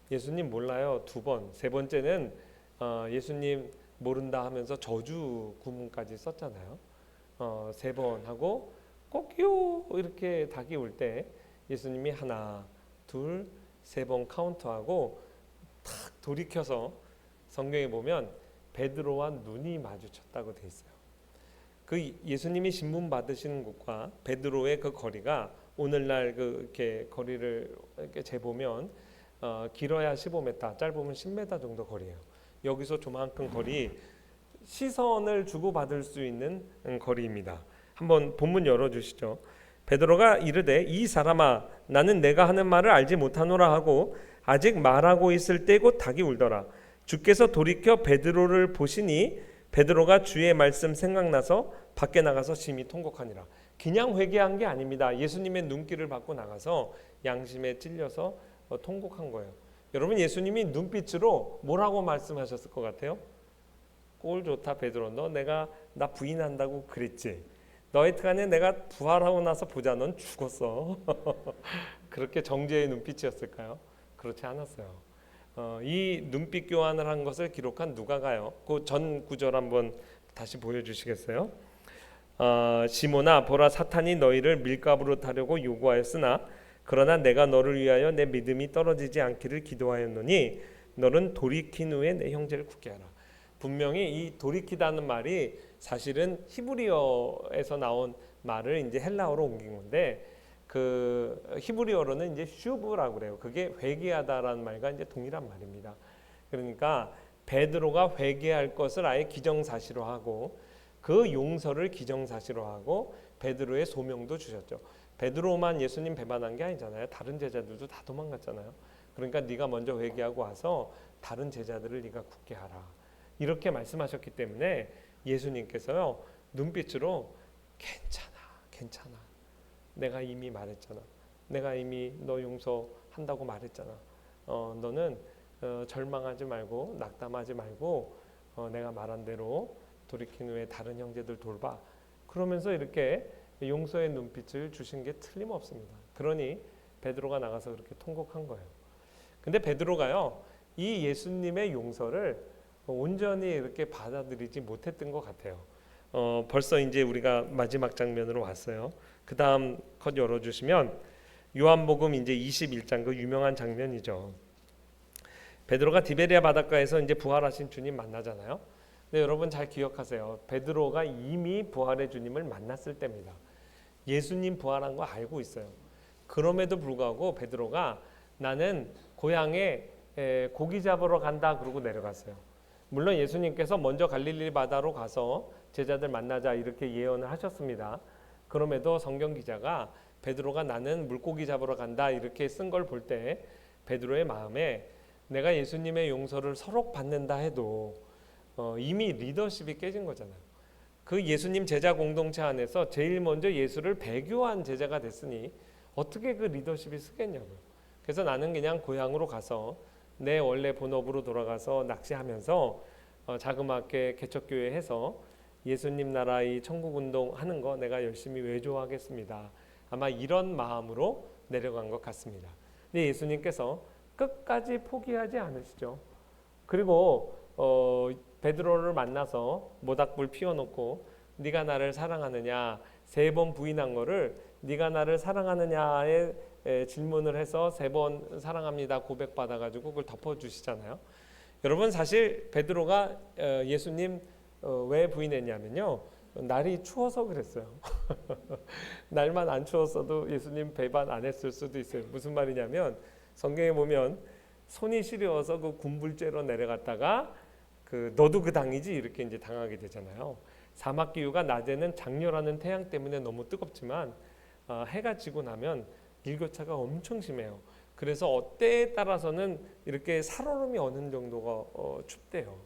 예수님 몰라요 2번, 3번째는 예수님 모른다 하면서 저주 구문까지 썼잖아요. 3번 하고 꼭요 이렇게 닭이 올 때 예수님이 하나, 둘, 3번 카운트하고 탁 돌이켜서 성경에 보면 베드로와 눈이 마주쳤다고 돼 있어요. 그 예수님이 신문 받으시는 곳과 베드로의 그 거리가 오늘날 이렇게 거리를 이렇게 재보면 길어야 15m, 짧으면 10m 정도 거리예요. 여기서 조만큼 거리, 시선을 주고받을 수 있는 거리입니다. 한번 본문 열어주시죠. 베드로가 이르되 이 사람아 나는 내가 하는 말을 알지 못하노라 하고 아직 말하고 있을 때 곧 닭이 울더라. 주께서 돌이켜 베드로를 보시니 베드로가 주의 말씀 생각나서 밖에 나가서 심히 통곡하니라. 그냥 회개한 게 아닙니다. 예수님의 눈길을 받고 나가서 양심에 찔려서 통곡한 거예요. 여러분, 예수님이 눈빛으로 뭐라고 말씀하셨을 것 같아요? 꼴 좋다 베드로, 너 내가 나 부인한다고 그랬지? 너희한테 내가 부활하고 나서 보자, 넌 죽었어. 그렇게 정죄의 눈빛이었을까요? 그렇지 않았어요. 이 눈빛 교환을 한 것을 기록한 누가가요. 그 전 구절 한번 다시 보여주시겠어요? 시몬아 보라, 사탄이 너희를 밀가부로 타려고 요구하였으나 그러나 내가 너를 위하여 내 믿음이 떨어지지 않기를 기도하였노니 너는 돌이킨 후에 내 형제를 굳게 하라. 분명히 이 돌이키다는 말이 사실은 히브리어에서 나온 말을 이제 헬라어로 옮긴 건데, 그 히브리어로는 이제 슈브라고 그래요. 그게 회개하다라는 말과 이제 동일한 말입니다. 그러니까 베드로가 회개할 것을 아예 기정사실화하고 그 용서를 기정사실화하고 베드로의 소명도 주셨죠. 베드로만 예수님 배반한 게 아니잖아요. 다른 제자들도 다 도망갔잖아요. 그러니까 네가 먼저 회개하고 와서 다른 제자들을 네가 굳게 하라. 이렇게 말씀하셨기 때문에 예수님께서요 눈빛으로 괜찮아. 내가 이미 말했잖아. 내가 이미 너 용서한다고 말했잖아. 너는 절망하지 말고 낙담하지 말고 내가 말한 대로 돌이킨 후에 다른 형제들 돌봐. 그러면서 이렇게 용서의 눈빛을 주신 게 틀림없습니다. 그러니 베드로가 나가서 그렇게 통곡한 거예요. 근데 베드로가요 이 예수님의 용서를 온전히 이렇게 받아들이지 못했던 것 같아요. 벌써 이제 우리가 마지막 장면으로 왔어요. 그 다음 컷 열어주시면 요한복음 이제 21장 그 유명한 장면이죠. 베드로가 디베리아 바닷가에서 이제 부활하신 주님 만나잖아요. 근데 여러분 잘 기억하세요. 베드로가 이미 부활의 주님을 만났을 때입니다. 예수님 부활한 거 알고 있어요. 그럼에도 불구하고 베드로가 나는 고향에 고기 잡으러 간다 그러고 내려갔어요. 물론 예수님께서 먼저 갈릴리 바다로 가서 제자들 만나자 이렇게 예언을 하셨습니다. 그럼에도 성경 기자가 베드로가 나는 물고기 잡으러 간다 이렇게 쓴 걸 볼 때 베드로의 마음에 내가 예수님의 용서를 서로 받는다 해도 이미 리더십이 깨진 거잖아요. 그 예수님 제자 공동체 안에서 제일 먼저 예수를 배교한 제자가 됐으니 어떻게 그 리더십이 쓰겠냐고요. 그래서 나는 그냥 고향으로 가서 내 원래 본업으로 돌아가서 낚시하면서 자그맣게 개척교회 해서 예수님 나라 이 천국운동 하는 거 내가 열심히 외조하겠습니다. 아마 이런 마음으로 내려간 것 같습니다. 근데 예수님께서 끝까지 포기하지 않으시죠. 그리고 베드로를 만나서 모닥불 피워놓고 네가 나를 사랑하느냐 3번 부인한 거를 네가 나를 사랑하느냐에 질문을 해서 3번 사랑합니다 고백받아가지고 그걸 덮어주시잖아요. 여러분 사실 베드로가 예수님 왜 부인했냐면요 날이 추워서 그랬어요. 날만 안 추웠어도 예수님 배반 안 했을 수도 있어요. 무슨 말이냐면 성경에 보면 손이 시려워서 그 군불째로 내려갔다가 너도 그 당이지 이렇게 이제 당하게 되잖아요. 사막 기후가 낮에는 장렬하는 태양 때문에 너무 뜨겁지만 해가 지고 나면 일교차가 엄청 심해요. 그래서 때에 따라서는 이렇게 살얼음이 어느 정도가 춥대요.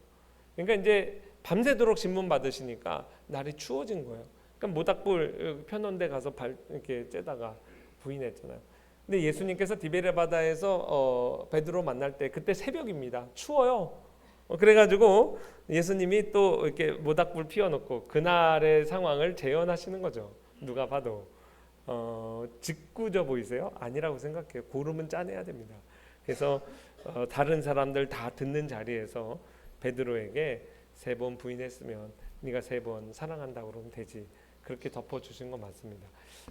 그러니까 이제 밤새도록 신문 받으시니까 날이 추워진 거예요. 그러니까 모닥불 펴놓은 데 가서 이렇게 쬐다가 부인했잖아요. 근데 예수님께서 디베레 바다에서 베드로 만날 때 그때 새벽입니다. 추워요. 그래가지고 예수님이 또 이렇게 모닥불 피워놓고 그날의 상황을 재현하시는 거죠. 누가 봐도 짓궂어 보이세요? 아니라고 생각해요. 고름은 짜내야 됩니다. 그래서 다른 사람들 다 듣는 자리에서 베드로에게 3번 부인했으면 네가 3번 사랑한다고 그러면 되지. 그렇게 덮어주신 거 맞습니다.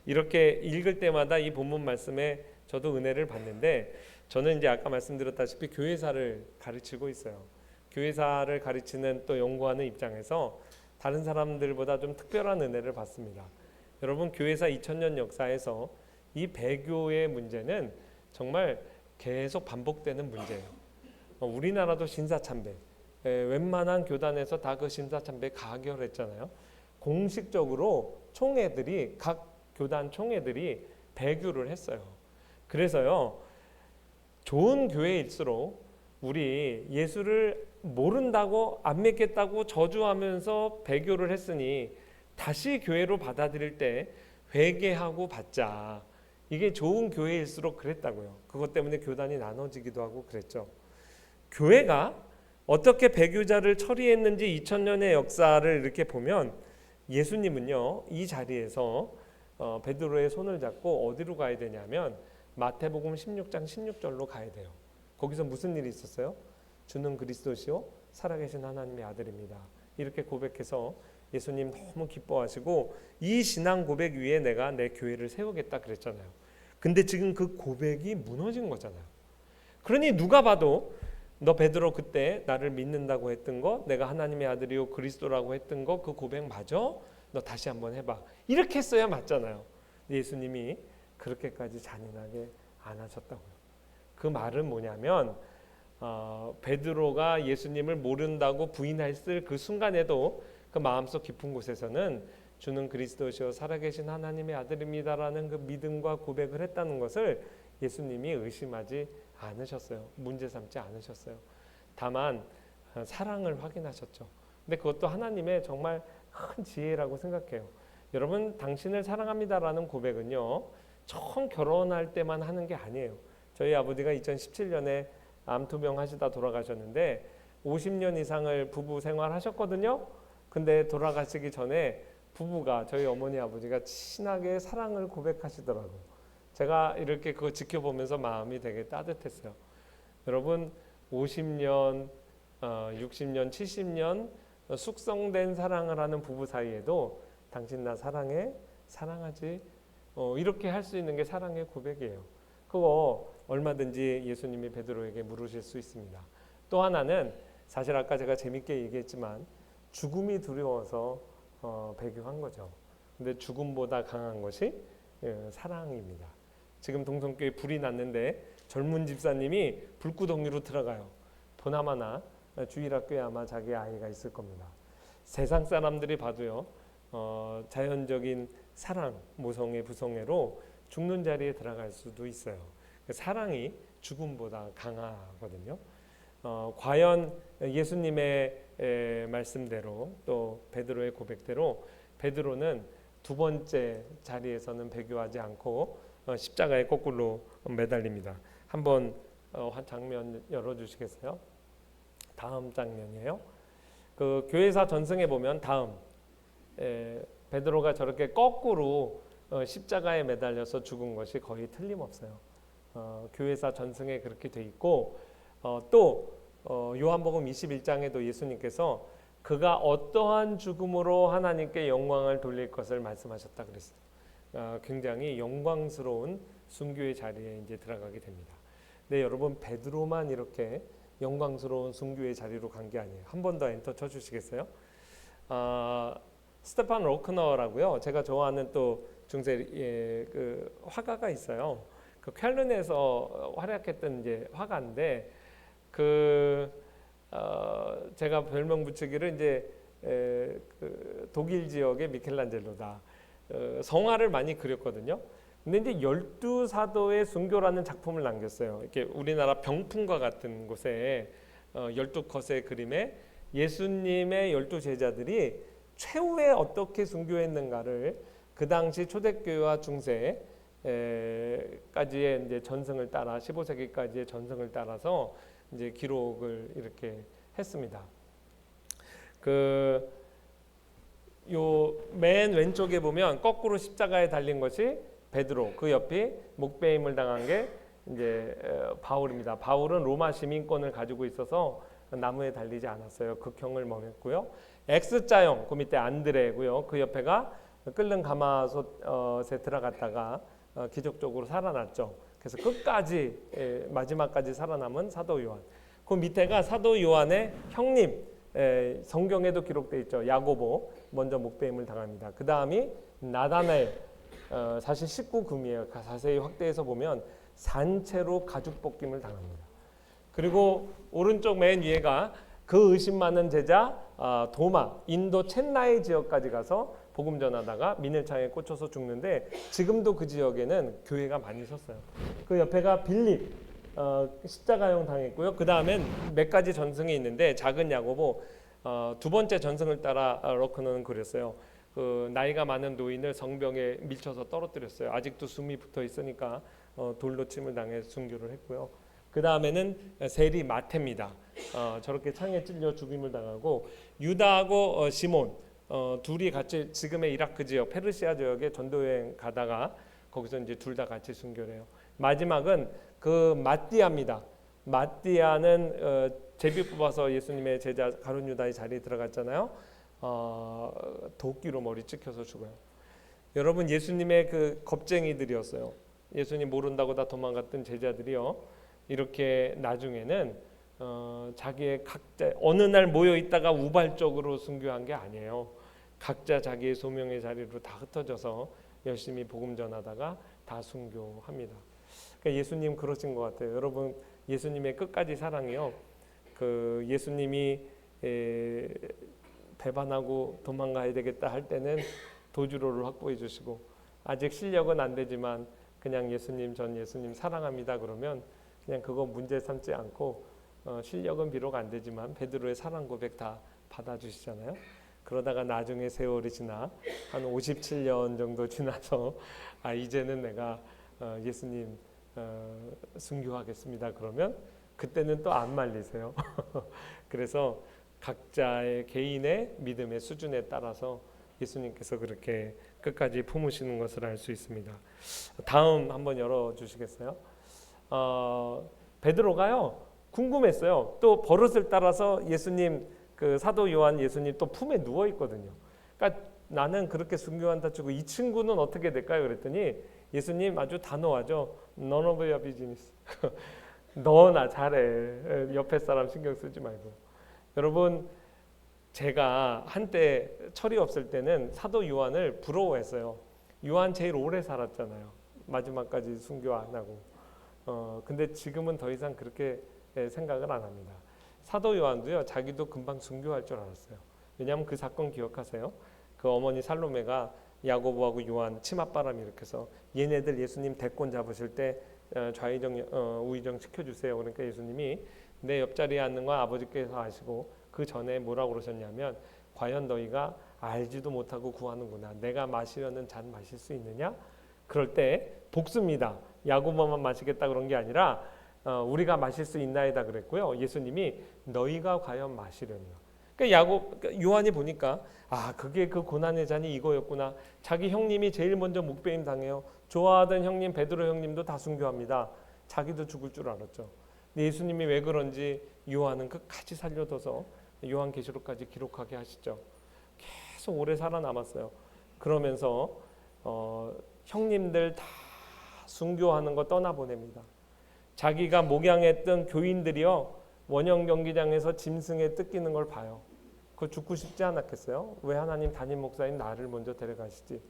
이렇게 읽을 때마다 이 본문 말씀에 저도 은혜를 받는데 저는 이제 아까 말씀드렸다시피 교회사를 가르치고 있어요. 교회사를 가르치는 또 연구하는 입장에서 다른 사람들보다 좀 특별한 은혜를 받습니다. 여러분, 교회사 2000년 역사에서 이 배교의 문제는 정말 계속 반복되는 문제예요. 우리나라도 신사참배, 웬만한 교단에서 다 그 신사참배 가결했잖아요. 공식적으로 총회들이, 각 교단 총회들이 배교를 했어요. 그래서요, 좋은 교회일수록 우리 예수를 모른다고 안 믿겠다고 저주하면서 배교를 했으니 다시 교회로 받아들일 때 회개하고 받자. 이게 좋은 교회일수록 그랬다고요. 그것 때문에 교단이 나눠지기도 하고 그랬죠. 교회가 어떻게 배교자를 처리했는지 2000년의 역사를 이렇게 보면 예수님은요, 이 자리에서 베드로의 손을 잡고 어디로 가야 되냐면 마태복음 16장 16절로 가야 돼요. 거기서 무슨 일이 있었어요? 주는 그리스도시요 살아계신 하나님의 아들입니다. 이렇게 고백해서 예수님 너무 기뻐하시고 이 신앙 고백 위에 내가 내 교회를 세우겠다 그랬잖아요. 근데 지금 그 고백이 무너진 거잖아요. 그러니 누가 봐도 너 베드로 그때 나를 믿는다고 했던 거, 내가 하나님의 아들이요 그리스도라고 했던 거, 그 고백 맞아? 너 다시 한번 해봐. 이렇게 했어야 맞잖아요. 예수님이 그렇게까지 잔인하게 안 하셨다고요. 그 말은 뭐냐면 베드로가 예수님을 모른다고 부인했을 그 순간에도 그 마음속 깊은 곳에서는 주는 그리스도시요 살아계신 하나님의 아들입니다라는 그 믿음과 고백을 했다는 것을 예수님이 의심하지 않으셨어요. 문제 삼지 않으셨어요. 다만 사랑을 확인하셨죠. 근데 그것도 하나님의 정말 큰 지혜라고 생각해요. 여러분, 당신을 사랑합니다라는 고백은요, 처음 결혼할 때만 하는 게 아니에요. 저희 아버지가 2017년에 암투병 하시다 돌아가셨는데 50년 이상을 부부 생활하셨거든요. 근데 돌아가시기 전에 부부가, 저희 어머니 아버지가 친하게 사랑을 고백하시더라고요. 제가 이렇게 그거 지켜보면서 마음이 되게 따뜻했어요. 여러분, 50년, 60년, 70년 숙성된 사랑을 하는 부부 사이에도 당신 나 사랑해? 사랑하지? 이렇게 할 수 있는 게 사랑의 고백이에요. 그거 얼마든지 예수님이 베드로에게 물으실 수 있습니다. 또 하나는 사실 아까 제가 재밌게 얘기했지만 죽음이 두려워서 배교한 거죠. 근데 죽음보다 강한 것이 사랑입니다. 지금 동성교회 불이 났는데 젊은 집사님이 불구덩이로 들어가요. 보나마나 주일학교에 아마 자기 아이가 있을 겁니다. 세상 사람들이 봐도요, 자연적인 사랑, 모성애, 부성애로 죽는 자리에 들어갈 수도 있어요. 사랑이 죽음보다 강하거든요. 과연 예수님의 말씀대로 또 베드로의 고백대로 베드로는 두 번째 자리에서는 배교하지 않고 십자가에 거꾸로 매달립니다. 한번 장면 열어주시겠어요? 다음 장면이에요. 그 교회사 전승에 보면 다음 베드로가 저렇게 거꾸로 십자가에 매달려서 죽은 것이 거의 틀림없어요. 교회사 전승에 그렇게 돼 있고 또 요한복음 21장에도 예수님께서 그가 어떠한 죽음으로 하나님께 영광을 돌릴 것을 말씀하셨다 그랬어요. 굉장히 영광스러운 순교의 자리에 이제 들어가게 됩니다. 네, 여러분, 베드로만 이렇게 영광스러운 순교의 자리로 간 게 아니에요. 한 번 더 엔터 쳐주시겠어요? 스테판 로크너라고요. 제가 좋아하는 또 중세 그 화가가 있어요. 그 쾰른에서 활약했던 이제 화가인데 제가 별명 붙이기를 이제 그 독일 지역의 미켈란젤로다. 성화를 많이 그렸거든요. 근데 이제 12사도의 순교라는 작품을 남겼어요. 이렇게 우리나라 병풍과 같은 곳에 12컷의 그림에 예수님의 12제자들이 최후에 어떻게 순교했는가를 그 당시 초대교회와 중세까지의 이제 전승을 따라 15세기까지의 전승을 따라서 이제 기록을 이렇게 했습니다. 요 맨 왼쪽에 보면 거꾸로 십자가에 달린 것이 베드로, 그 옆이 목배임을 당한 게 이제 바울입니다. 바울은 로마 시민권을 가지고 있어서 나무에 달리지 않았어요. 극형을 먹였고요. X자형, 그 밑에 안드레고요. 그 옆에가 끓는 가마솥에 들어갔다가 기적적으로 살아났죠. 그래서 끝까지 마지막까지 살아남은 사도 요한. 그 밑에가 사도 요한의 형님 성경에도 기록되어 있죠. 야고보 먼저 목배임을 당합니다. 그 다음이 나다나엘, 사실 19금이에요. 자세히 확대해서 보면 산채로 가죽 벗김을 당합니다. 그리고 오른쪽 맨 위에가 그 의심 많은 제자 도마, 인도 첸나이 지역까지 가서 복음 전하다가 민일창에 꽂혀서 죽는데, 지금도 그 지역에는 교회가 많이 섰어요. 그 옆에가 빌립, 십자가형 당했고요. 그 다음엔 몇 가지 전승이 있는데, 작은 야고보 두 번째 전승을 따라 러크너는 그랬어요. 그 나이가 많은 노인을 성벽에 밀쳐서 떨어뜨렸어요. 아직도 숨이 붙어 있으니까 돌로 침을 당해 순교를 했고요. 그 다음에는 세리 마태입니다. 저렇게 창에 찔려 죽임을 당하고, 유다하고 시몬 둘이 같이 지금의 이라크 지역, 페르시아 지역에 전도여행 가다가 거기서 이제 둘 다 같이 순교를 해요. 마지막은 그 마띠아입니다. 마띠아는 제비 뽑아서 예수님의 제자 가룟 유다의 자리에 들어갔잖아요. 도끼로 머리 찍혀서 죽어요. 여러분, 예수님의 그 겁쟁이들이었어요. 예수님 모른다고 다 도망갔던 제자들이요, 이렇게 나중에는 자기의 각자 어느 날 모여 있다가 우발적으로 순교한 게 아니에요. 각자 자기의 소명의 자리로 다 흩어져서 열심히 복음 전하다가 다 순교합니다. 그러니까 예수님 그러신 것 같아요. 여러분, 예수님의 끝까지 사랑이요, 그 예수님이 배반하고 도망가야 되겠다 할 때는 도주로를 확보해 주시고, 아직 실력은 안 되지만 그냥 예수님, 전 예수님 사랑합니다 그러면 그냥 그거 문제 삼지 않고, 실력은 비록 안 되지만 베드로의 사랑 고백 다 받아주시잖아요. 그러다가 나중에 세월이 지나 한 57년 정도 지나서 이제는 내가 예수님 순교하겠습니다 그러면 그때는 또 안 말리세요. 그래서 각자의 개인의 믿음의 수준에 따라서 예수님께서 그렇게 끝까지 품으시는 것을 알 수 있습니다. 다음 한번 열어주시겠어요? 베드로가요 궁금했어요. 또 버릇을 따라서 예수님, 그 사도 요한 예수님 또 품에 누워 있거든요. 그러니까 나는 그렇게 순교한다 치고 이 친구는 어떻게 될까요? 그랬더니 예수님 아주 단호하죠. None of your business. 너나 잘해. 옆에 사람 신경 쓰지 말고. 여러분, 제가 한때 철이 없을 때는 사도 요한을 부러워했어요. 요한 제일 오래 살았잖아요. 마지막까지 순교 안 하고. 근데 지금은 더 이상 그렇게 생각을 안 합니다. 사도 요한도요, 자기도 금방 순교할 줄 알았어요. 왜냐하면 그 사건 기억하세요? 그 어머니 살로메가 야고보하고 요한 치맛바람 일으켜서 얘네들 예수님 대권 잡으실 때 좌의정 우의정 시켜주세요. 그러니까 예수님이 내 옆자리에 앉는 건 아버지께서 아시고 그 전에 뭐라고 그러셨냐면, 과연 너희가 알지도 못하고 구하는구나. 내가 마시려는 잔 마실 수 있느냐? 그럴 때 복습니다. 야고보만 마시겠다 그런 게 아니라 우리가 마실 수 있나이다 그랬고요. 예수님이 너희가 과연 마시려니와. 그러니까 요한이 보니까 그게 그 고난의 잔이 이거였구나. 자기 형님이 제일 먼저 목배임 당해요. 좋아하던 형님 베드로 형님도 다 순교합니다. 자기도 죽을 줄 알았죠. 근데 예수님이 왜 그런지 요한은 끝까지 살려둬서 요한계시록까지 기록하게 하시죠. 계속 오래 살아남았어요. 그러면서 형님들 다 순교하는 거 떠나보냅니다. 자기가 목양했던 교인들이요, 원형 경기장에서 짐승에 뜯기는 걸 봐요. 그거 죽고 싶지 않았겠어요? 왜 하나님 담임 목사인 나를 먼저 데려가시지?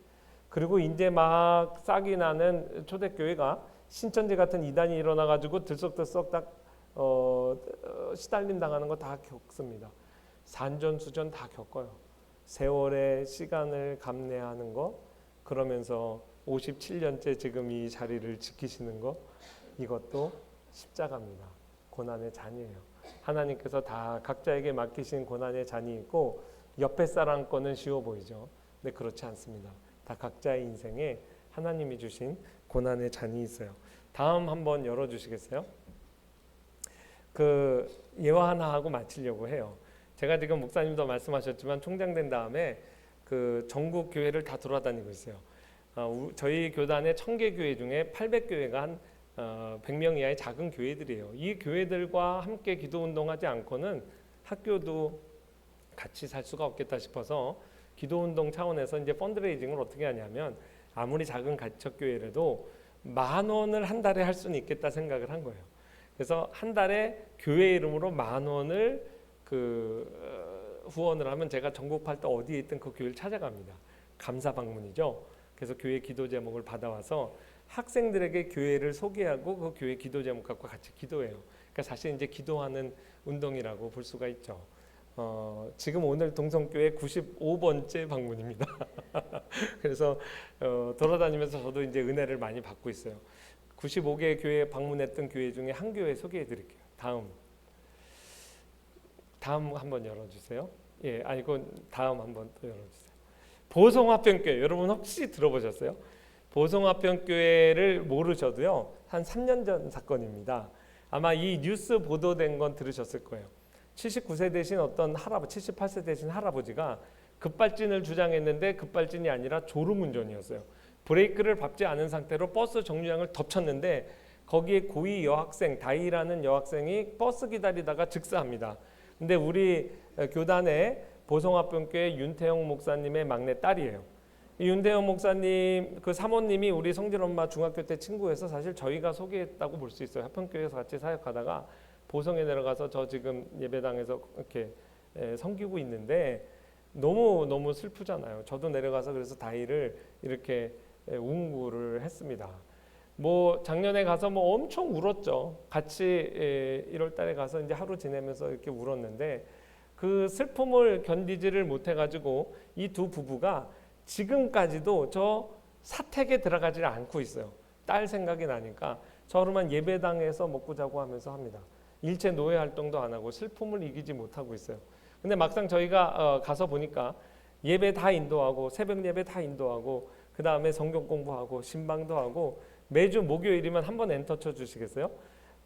그리고 이제 막 싹이 나는 초대교회가 신천지 같은 이단이 일어나가지고 들썩들썩 딱 시달림 당하는 거 다 겪습니다. 산전수전 다 겪어요. 세월의 시간을 감내하는 거, 그러면서 57년째 지금 이 자리를 지키시는 거, 이것도 십자가입니다. 고난의 잔이에요. 하나님께서 다 각자에게 맡기신 고난의 잔이 있고, 옆에 사람 거는 쉬워 보이죠. 근데 그렇지 않습니다. 다 각자의 인생에 하나님이 주신 고난의 잔이 있어요. 다음 한번 열어주시겠어요? 그 예화 하나 하고 마치려고 해요. 제가 지금 목사님도 말씀하셨지만 총장된 다음에 그 전국 교회를 다 돌아다니고 있어요. 저희 교단의 1000개 교회 중에 800교회가 한 100명 이하의 작은 교회들이에요. 이 교회들과 함께 기도 운동하지 않고는 학교도 같이 살 수가 없겠다 싶어서 기도 운동 차원에서 이제 펀드레이징을 어떻게 하냐면, 아무리 작은 가척교회라도 10,000원을 한 달에 할 수는 있겠다 생각을 한 거예요. 그래서 한 달에 교회 이름으로 10,000원을 후원을 하면 제가 전국 팔도 어디에 있든 그 교회를 찾아갑니다. 감사 방문이죠. 그래서 교회 기도 제목을 받아와서 학생들에게 교회를 소개하고 그 교회 기도 제목 갖고 같이 기도해요. 그러니까 사실 이제 기도하는 운동이라고 볼 수가 있죠. 지금 오늘 동성교회 95번째 방문입니다. 그래서 돌아다니면서 저도 이제 은혜를 많이 받고 있어요. 95개 교회 방문했던 교회 중에 한 교회 소개해 드릴게요. 다음 한번 열어주세요. 예, 아니고 다음 한번 또 열어주세요. 보성화평교회 여러분 혹시 들어보셨어요? 보성화평교회를 모르셔도요 한 3년 전 사건입니다. 아마 이 뉴스 보도된 건 들으셨을 거예요. 79세 되신 어떤 할아버지, 78세 되신 할아버지가 급발진을 주장했는데 급발진이 아니라 졸음운전이었어요. 브레이크를 밟지 않은 상태로 버스 정류장을 덮쳤는데 거기에 고2 여학생, 다이라는 여학생이 버스 기다리다가 즉사합니다. 근데 우리 교단의 보성화평교회 윤태영 목사님의 막내 딸이에요. 이 윤태영 목사님 그 사모님이 우리 성질 엄마 중학교 때 친구여서 사실 저희가 소개했다고 볼 수 있어요. 화평교회에서 같이 사역하다가 보성에 내려가서 저 지금 예배당에서 이렇게 섬기고 있는데 너무 슬프잖아요. 저도 내려가서 그래서 다이를 이렇게 운구를 했습니다. 뭐 작년에 가서 뭐 엄청 울었죠. 같이 1월달에 가서 이제 하루 지내면서 이렇게 울었는데 그 슬픔을 견디지를 못해가지고 이 두 부부가 지금까지도 저 사택에 들어가지 않고 있어요. 딸 생각이 나니까 저로만 예배당에서 먹고 자고 하면서 합니다. 일체 노예 활동도 안 하고 슬픔을 이기지 못하고 있어요. 근데 막상 저희가 가서 보니까 예배 다 인도하고 새벽 예배 다 인도하고 그 다음에 성경 공부하고 신방도 하고 매주 목요일이면 한번 엔터 쳐 주시겠어요?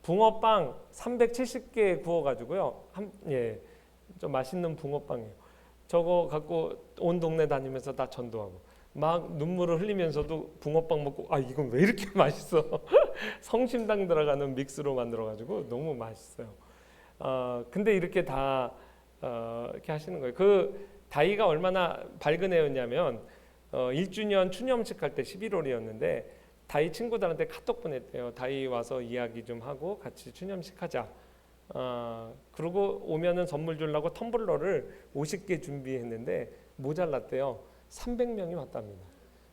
붕어빵 370개 구워가지고요. 좀 맛있는 붕어빵이에요. 저거 갖고 온 동네 다니면서 다 전도하고 막 눈물을 흘리면서도 붕어빵 먹고 아 이건 왜 이렇게 맛있어? 성심당 들어가는 믹스로 만들어가지고 너무 맛있어요. 근데 이렇게 다 이렇게 하시는 거예요. 그 다이가 얼마나 밝은 애였냐면 1주년 추념식 할 때 11월이었는데 다이 친구들한테 카톡 보냈대요. 다이 와서 이야기 좀 하고 같이 추념식 하자. 그러고 오면은 선물 주려고 텀블러를 50개 준비했는데 모자랐대요. 300명이 왔답니다.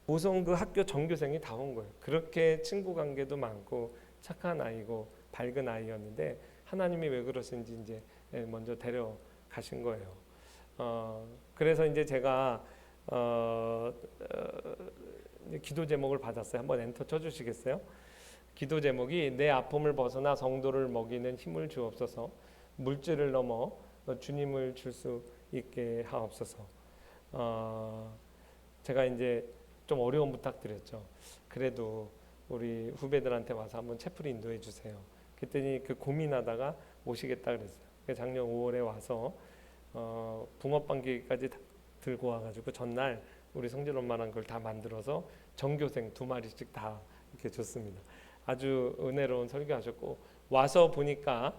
보성 그 학교 전교생이 다 온 거예요. 그렇게 친구 관계도 많고 착한 아이고 밝은 아이였는데 하나님이 왜 그러신지 이제 먼저 데려가신 거예요. 그래서 이제 제가 기도 제목을 받았어요. 한번 엔터 쳐주시겠어요? 기도 제목이 내 아픔을 벗어나 성도를 먹이는 힘을 주옵소서. 물질을 넘어 주님을 줄 수 있게 하옵소서. 제가 이제 좀 어려운 부탁드렸죠. 그래도 우리 후배들한테 와서 한번 채플 인도해 주세요. 그랬더니 그 고민하다가 오시겠다 그랬어요. 작년 5월에 와서 붕어빵 기계까지 들고 와가지고 전날 우리 성질 엄마랑 그걸 다 만들어서 전교생 2마리씩 다 이렇게 줬습니다. 아주 은혜로운 설교하셨고 와서 보니까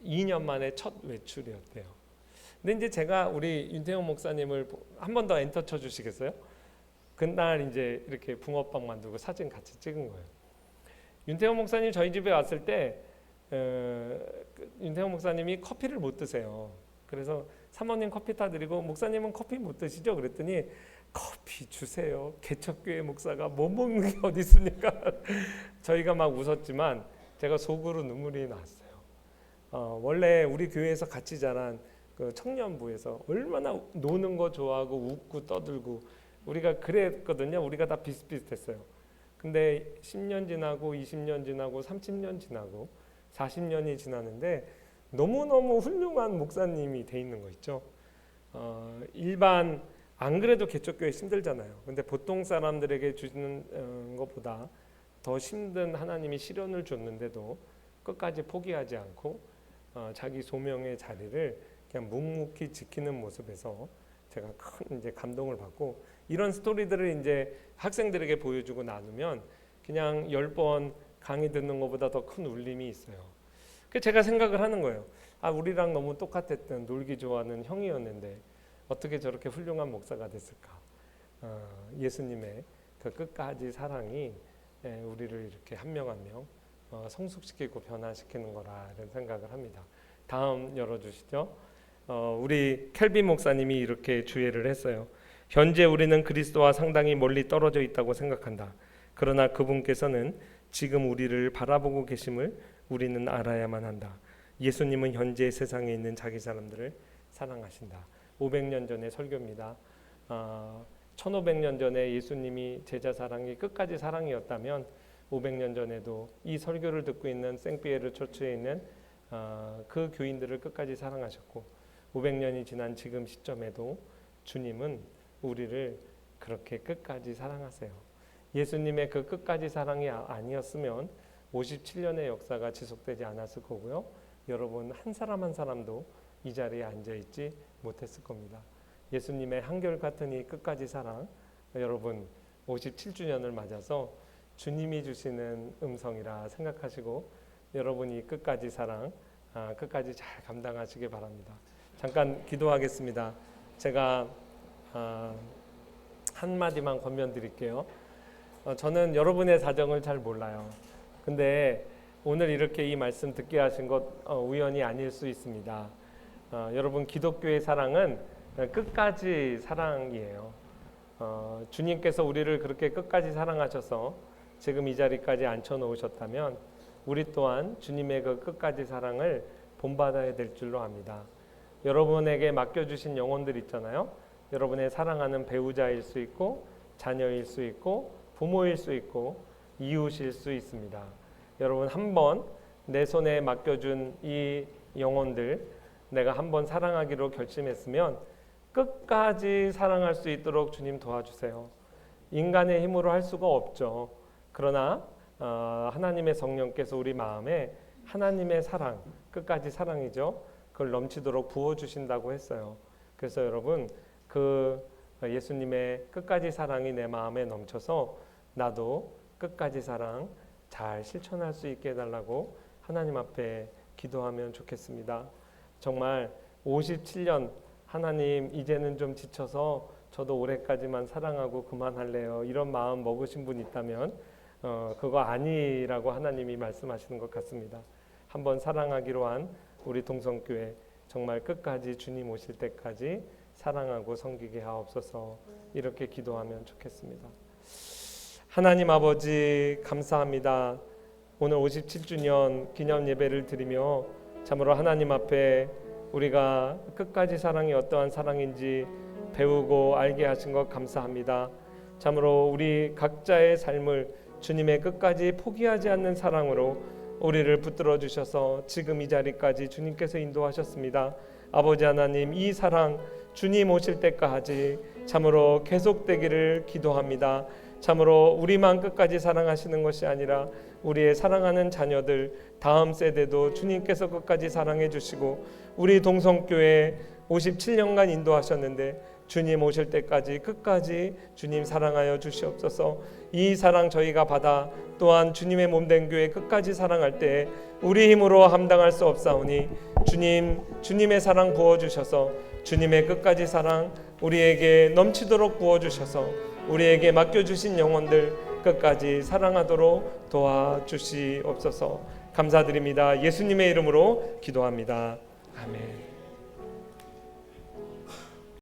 2년 만에 첫 외출이었대요. 근데 이제 제가 우리 윤태영 목사님을 한 번 더 엔터 쳐주시겠어요? 그날 이제 이렇게 붕어빵 만들고 사진 같이 찍은 거예요. 윤태영 목사님 저희 집에 왔을 때 윤태영 목사님이 커피를 못 드세요. 그래서 사모님 커피 타드리고 목사님은 커피 못 드시죠? 그랬더니 커피 주세요. 개척교회 목사가 못 먹는 게 어디 있습니까? 저희가 막 웃었지만 제가 속으로 눈물이 났어요. 원래 우리 교회에서 같이 자란 그 청년부에서 얼마나 노는 거 좋아하고 웃고 떠들고 우리가 그랬거든요. 우리가 다 비슷비슷했어요. 근데 10년 지나고 20년 지나고 30년 지나고 40년이 지나는데 너무너무 훌륭한 목사님이 돼 있는 거 있죠. 일반 안 그래도 개척교회 힘들잖아요. 근데 보통 사람들에게 주는 것보다 더 힘든 하나님이 시련을 줬는데도 끝까지 포기하지 않고 자기 소명의 자리를 그냥 묵묵히 지키는 모습에서 제가 큰 이제 감동을 받고 이런 스토리들을 이제 학생들에게 보여주고 나누면 그냥 10번 강의 듣는 것보다 더 큰 울림이 있어요. 그래서 제가 생각을 하는 거예요. 우리랑 너무 똑같았던 놀기 좋아하는 형이었는데 어떻게 저렇게 훌륭한 목사가 됐을까? 예수님의 그 끝까지 사랑이 우리를 이렇게 한 명 한 명 성숙시키고 변화시키는 거라 이런 생각을 합니다. 다음 열어주시죠. 우리 켈빈 목사님이 이렇게 주예를 했어요. 현재 우리는 그리스도와 상당히 멀리 떨어져 있다고 생각한다. 그러나 그분께서는 지금 우리를 바라보고 계심을 우리는 알아야만 한다. 예수님은 현재 세상에 있는 자기 사람들을 사랑하신다. 500년 전의 설교입니다. 1500년 전에 예수님이 제자 사랑이 끝까지 사랑이었다면 500년 전에도 이 설교를 듣고 있는 생피에르 처치에 있는 그 교인들을 끝까지 사랑하셨고 500년이 지난 지금 시점에도 주님은 우리를 그렇게 끝까지 사랑하세요. 예수님의 그 끝까지 사랑이 아니었으면 57년의 역사가 지속되지 않았을 거고요. 여러분 한 사람 한 사람도 이 자리에 앉아있지 못했을 겁니다. 예수님의 한결같은 이 끝까지 사랑, 여러분 57주년을 맞아서 주님이 주시는 음성이라 생각하시고 여러분이 끝까지 사랑, 끝까지 잘 감당하시길 바랍니다. 잠깐 기도하겠습니다. 제가 한마디만 권면드릴게요. 저는 여러분의 사정을 잘 몰라요. 근데 오늘 이렇게 이 말씀 듣게 하신 것 우연이 아닐 수 있습니다. 여러분 기독교의 사랑은 끝까지 사랑이에요. 주님께서 우리를 그렇게 끝까지 사랑하셔서 지금 이 자리까지 앉혀놓으셨다면 우리 또한 주님의 그 끝까지 사랑을 본받아야 될 줄로 압니다. 여러분에게 맡겨주신 영혼들 있잖아요. 여러분의 사랑하는 배우자일 수 있고 자녀일 수 있고 부모일 수 있고 이웃일 수 있습니다. 여러분 한번 내 손에 맡겨준 이 영혼들 내가 한번 사랑하기로 결심했으면 끝까지 사랑할 수 있도록 주님 도와주세요. 인간의 힘으로 할 수가 없죠. 그러나 하나님의 성령께서 우리 마음에 하나님의 사랑, 끝까지 사랑이죠. 그걸 넘치도록 부어주신다고 했어요. 그래서 여러분 그 예수님의 끝까지 사랑이 내 마음에 넘쳐서 나도 끝까지 사랑 잘 실천할 수 있게 해달라고 하나님 앞에 기도하면 좋겠습니다. 정말 57년 하나님 이제는 좀 지쳐서 저도 올해까지만 사랑하고 그만할래요. 이런 마음 먹으신 분 있다면 그거 아니라고 하나님이 말씀하시는 것 같습니다. 한번 사랑하기로 한 우리 동성교회 정말 끝까지 주님 오실 때까지 사랑하고 섬기게 하옵소서. 이렇게 기도하면 좋겠습니다. 하나님 아버지 감사합니다. 오늘 57주년 기념 예배를 드리며 참으로 하나님 앞에 우리가 끝까지 사랑이 어떠한 사랑인지 배우고 알게 하신 것 감사합니다. 참으로 우리 각자의 삶을 주님의 끝까지 포기하지 않는 사랑으로 우리를 붙들어 주셔서 지금 이 자리까지 주님께서 인도하셨습니다. 아버지 하나님 이 사랑 주님 오실 때까지 참으로 계속되기를 기도합니다. 참으로 우리만 끝까지 사랑하시는 것이 아니라 우리의 사랑하는 자녀들 다음 세대도 주님께서 끝까지 사랑해 주시고 우리 동성교회 57년간 인도하셨는데 주님 오실 때까지 끝까지 주님 사랑하여 주시옵소서. 이 사랑 저희가 받아 또한 주님의 몸된 교회 끝까지 사랑할 때 우리 힘으로 감당할 수 없사오니 주님의 사랑 부어주셔서 주님의 끝까지 사랑 우리에게 넘치도록 부어주셔서 우리에게 맡겨주신 영혼들 끝까지 사랑하도록 도와주시옵소서. 감사드립니다. 예수님의 이름으로 기도합니다. 아멘.